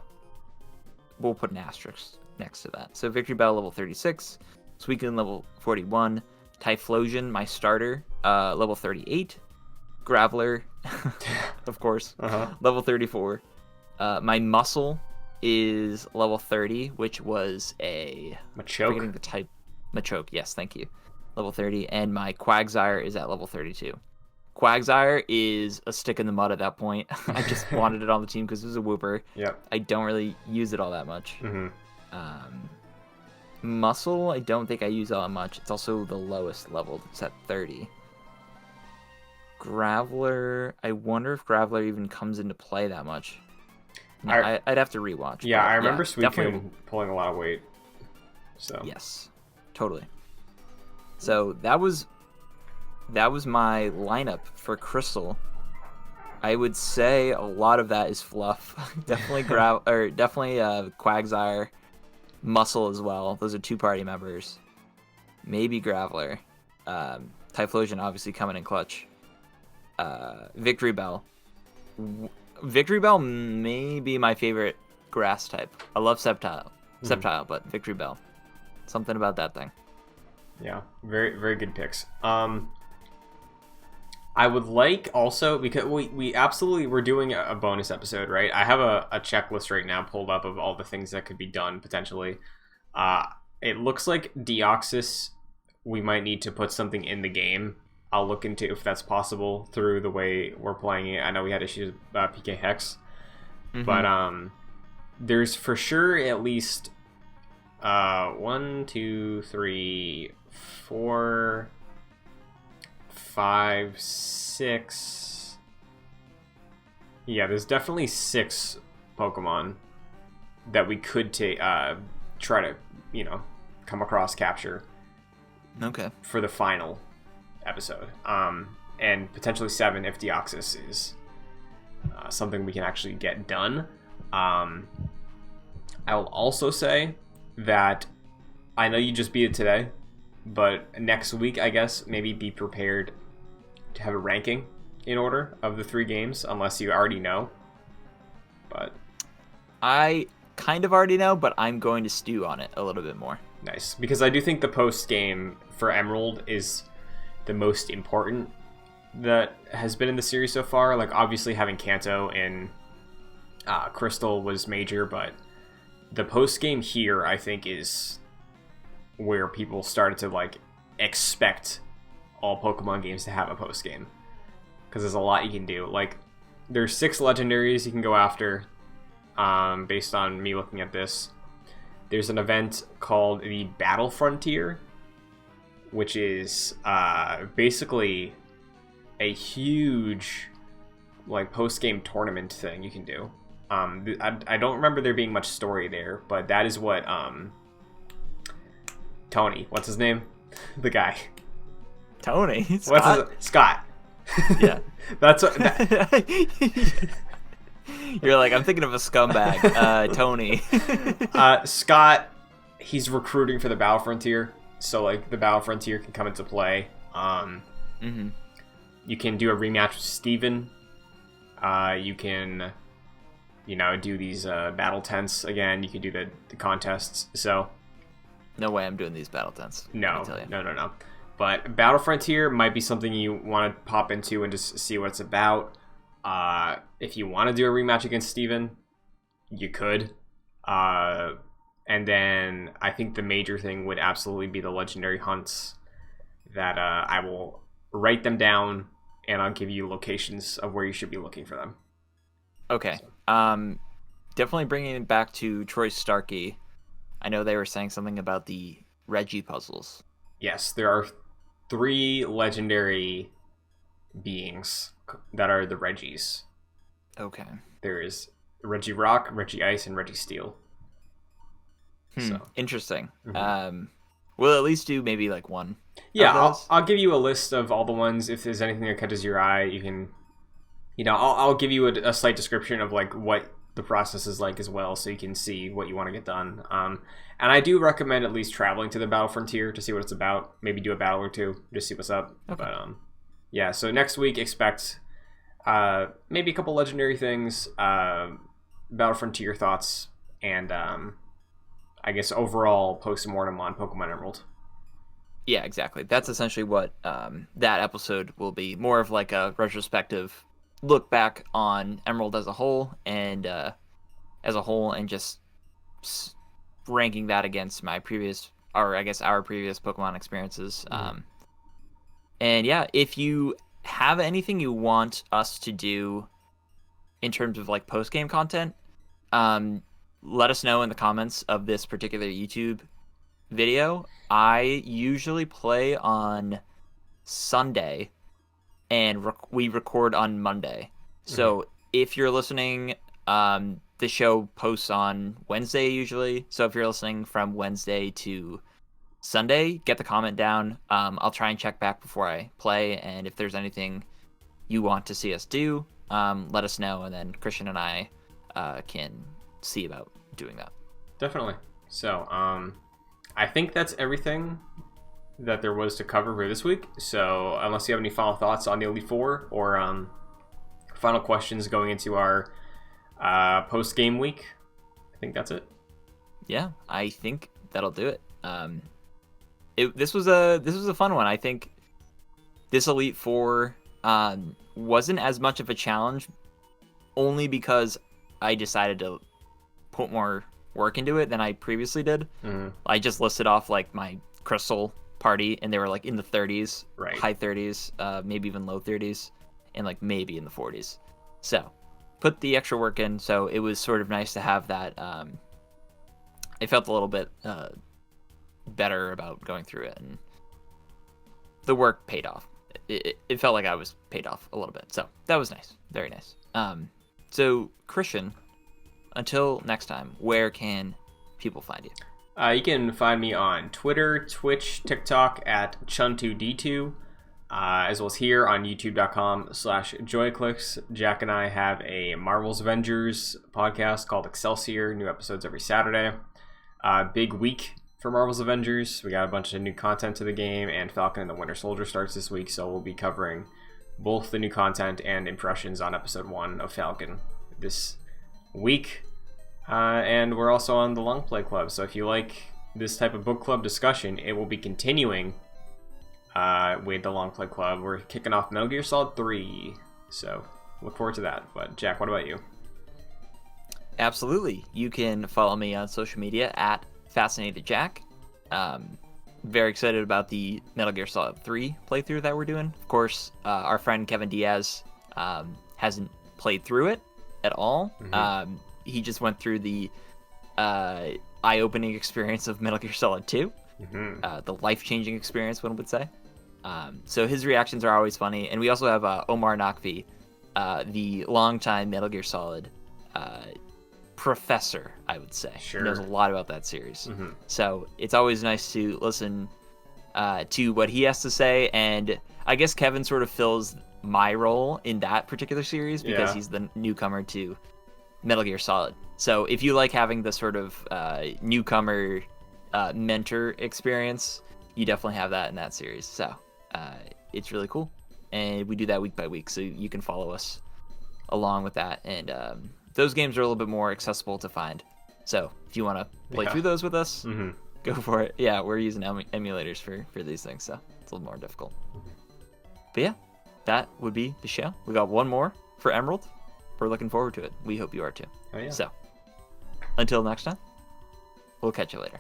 we'll put an asterisk next to that. So Victory Bell level 36, Suicune level 41, Typhlosion, my starter, level 38, Graveler, of course, level 34. My Muscle is level 30, which was a... Machoke. The type. Machoke, yes, thank you. Level 30. And my Quagsire is at level 32. Quagsire is a stick in the mud at that point. I just wanted it on the team because it was a Wooper. Yep. I don't really use it all that much. Muscle, I don't think I use all that much. It's also the lowest level. It's at 30. Graveler, I wonder if Graveler even comes into play that much. No, I'd have to rewatch. Yeah, I remember Suicune definitely pulling a lot of weight. So yes, totally. So that was my lineup for Crystal. I would say a lot of that is fluff. Definitely Quagsire, Muscle as well. Those are 2 party members. Maybe Graveler. Typhlosion obviously coming in clutch. Victory Bell. Victory Bell may be my favorite grass type. I love Sceptile, but Victory Bell. Something about that thing. Yeah, very, very good picks. I would like also, because we absolutely, we're doing a bonus episode, right? I have a checklist right now pulled up of all the things that could be done potentially. It looks like Deoxys, we might need to put something in the game. I'll look into if that's possible through the way we're playing it. I know we had issues with PK Hex, but there's for sure at least 1, 2, 3, 4, 5, 6. Yeah, there's definitely 6 Pokemon that we could try to, come across, capture. Okay. For the final episode, and potentially 7 if Deoxys is something we can actually get done. I will also say that I know you just beat it today, but next week, I guess, maybe be prepared to have a ranking in order of the 3 games, unless you already know. But I kind of already know, but I'm going to stew on it a little bit more. Nice, because I do think the post game for Emerald is the most important that has been in the series so far. Like, obviously having Kanto in Crystal was major, but the post game here, I think, is where people started to like expect all Pokemon games to have a post game, because there's a lot you can do. Like, there's 6 legendaries you can go after, based on me looking at this. There's an event called the Battle Frontier, which is basically a huge like post-game tournament thing you can do. I don't remember there being much story there, but that is what Tony, what's his name? The guy. Tony? Scott. Yeah. That's what... You're like, I'm thinking of a scumbag. Tony. Scott, he's recruiting for the Battle Frontier, so like the Battle Frontier can come into play. You can do a rematch with Steven. You can, do these battle tents again. You can do the contests. So, no way I'm doing these battle tents. No. But Battle Frontier might be something you want to pop into and just see what it's about. If you want to do a rematch against Steven, you could. And then I think the major thing would absolutely be the legendary hunts that I will write them down, and I'll give you locations of where you should be looking for them. Okay. Definitely bringing it back to Troy Starkey. I know they were saying something about the Reggie puzzles. Yes, there are 3 legendary beings that are the Reggies. Okay. There is Reggie Rock, Reggie Ice, and Reggie Steel. So. Interesting. We'll at least do maybe like one. Yeah, I'll give you a list of all the ones. If there's anything that catches your eye, you can, I'll give you a slight description of like what the process is like as well, so you can see what you want to get done. And I do recommend at least traveling to the Battle Frontier to see what it's about. Maybe do a battle or 2, just see what's up. Okay. But yeah. So next week, expect maybe a couple legendary things, Battle Frontier thoughts, and I guess overall post-mortem on Pokemon Emerald. Yeah, exactly. That's essentially what that episode will be. More of like a retrospective look back on Emerald as a whole, and just ranking that against my previous, or I guess our previous Pokemon experiences. And yeah, if you have anything you want us to do in terms of like post-game content, let us know in the comments of this particular YouTube video. I usually play on Sunday, and we record on Monday. So if you're listening, the show posts on Wednesday usually. So if you're listening from Wednesday to Sunday, get the comment down. I'll try and check back before I play, and if there's anything you want to see us do, let us know, and then Christian and I can see about doing that. Definitely. So I think that's everything that there was to cover for this week. So unless you have any final thoughts on the Elite Four or final questions going into our post-game week, I think that's it. Yeah, I think that'll do it. This was a fun one. I think this Elite Four wasn't as much of a challenge, only because I decided to put more work into it than I previously did. I just listed off like my Crystal party, and they were like in the 30s, right. High 30s, maybe even low 30s, and like maybe in the 40s. So put the extra work in. So it was sort of nice to have that. I felt a little bit better about going through it, and the work paid off. It felt like I was paid off a little bit. So that was nice. Very nice. So Christian, until next time, where can people find you? You can find me on Twitter, Twitch, TikTok at Chun2D2, as well as here on youtube.com/joyclicks. Jack and I have a Marvel's Avengers podcast called Excelsior. New episodes every Saturday. Big week for Marvel's Avengers. We got a bunch of new content to the game, and Falcon and the Winter Soldier starts this week, so we'll be covering both the new content and impressions on episode 1 of Falcon this week. And we're also on the Long Play Club, so if you like this type of book club discussion, it will be continuing with the Long Play Club. We're kicking off Metal Gear Solid 3, so look forward to that. But Jack, what about you? Absolutely. You can follow me on social media at FascinatedJack. Very excited about the Metal Gear Solid 3 playthrough that we're doing. Of course, our friend Kevin Diaz hasn't played through it at all. Mm-hmm. He just went through the eye-opening experience of Metal Gear Solid 2, the life-changing experience, one would say. So his reactions are always funny. And we also have Omar Nakvi, the longtime Metal Gear Solid professor, I would say. Sure. He knows a lot about that series. So it's always nice to listen to what he has to say. And I guess Kevin sort of fills my role in that particular series because he's the newcomer to Metal Gear Solid. So if you like having the sort of newcomer mentor experience, you definitely have that in that series. So it's really cool. And we do that week by week, so you can follow us along with that. And those games are a little bit more accessible to find. So if you want to play through those with us, go for it. Yeah, we're using emulators for these things, so it's a little more difficult. But yeah, that would be the show. We got one more for Emerald. We're looking forward to it. We hope you are too. Oh, yeah. So until next time, we'll catch you later.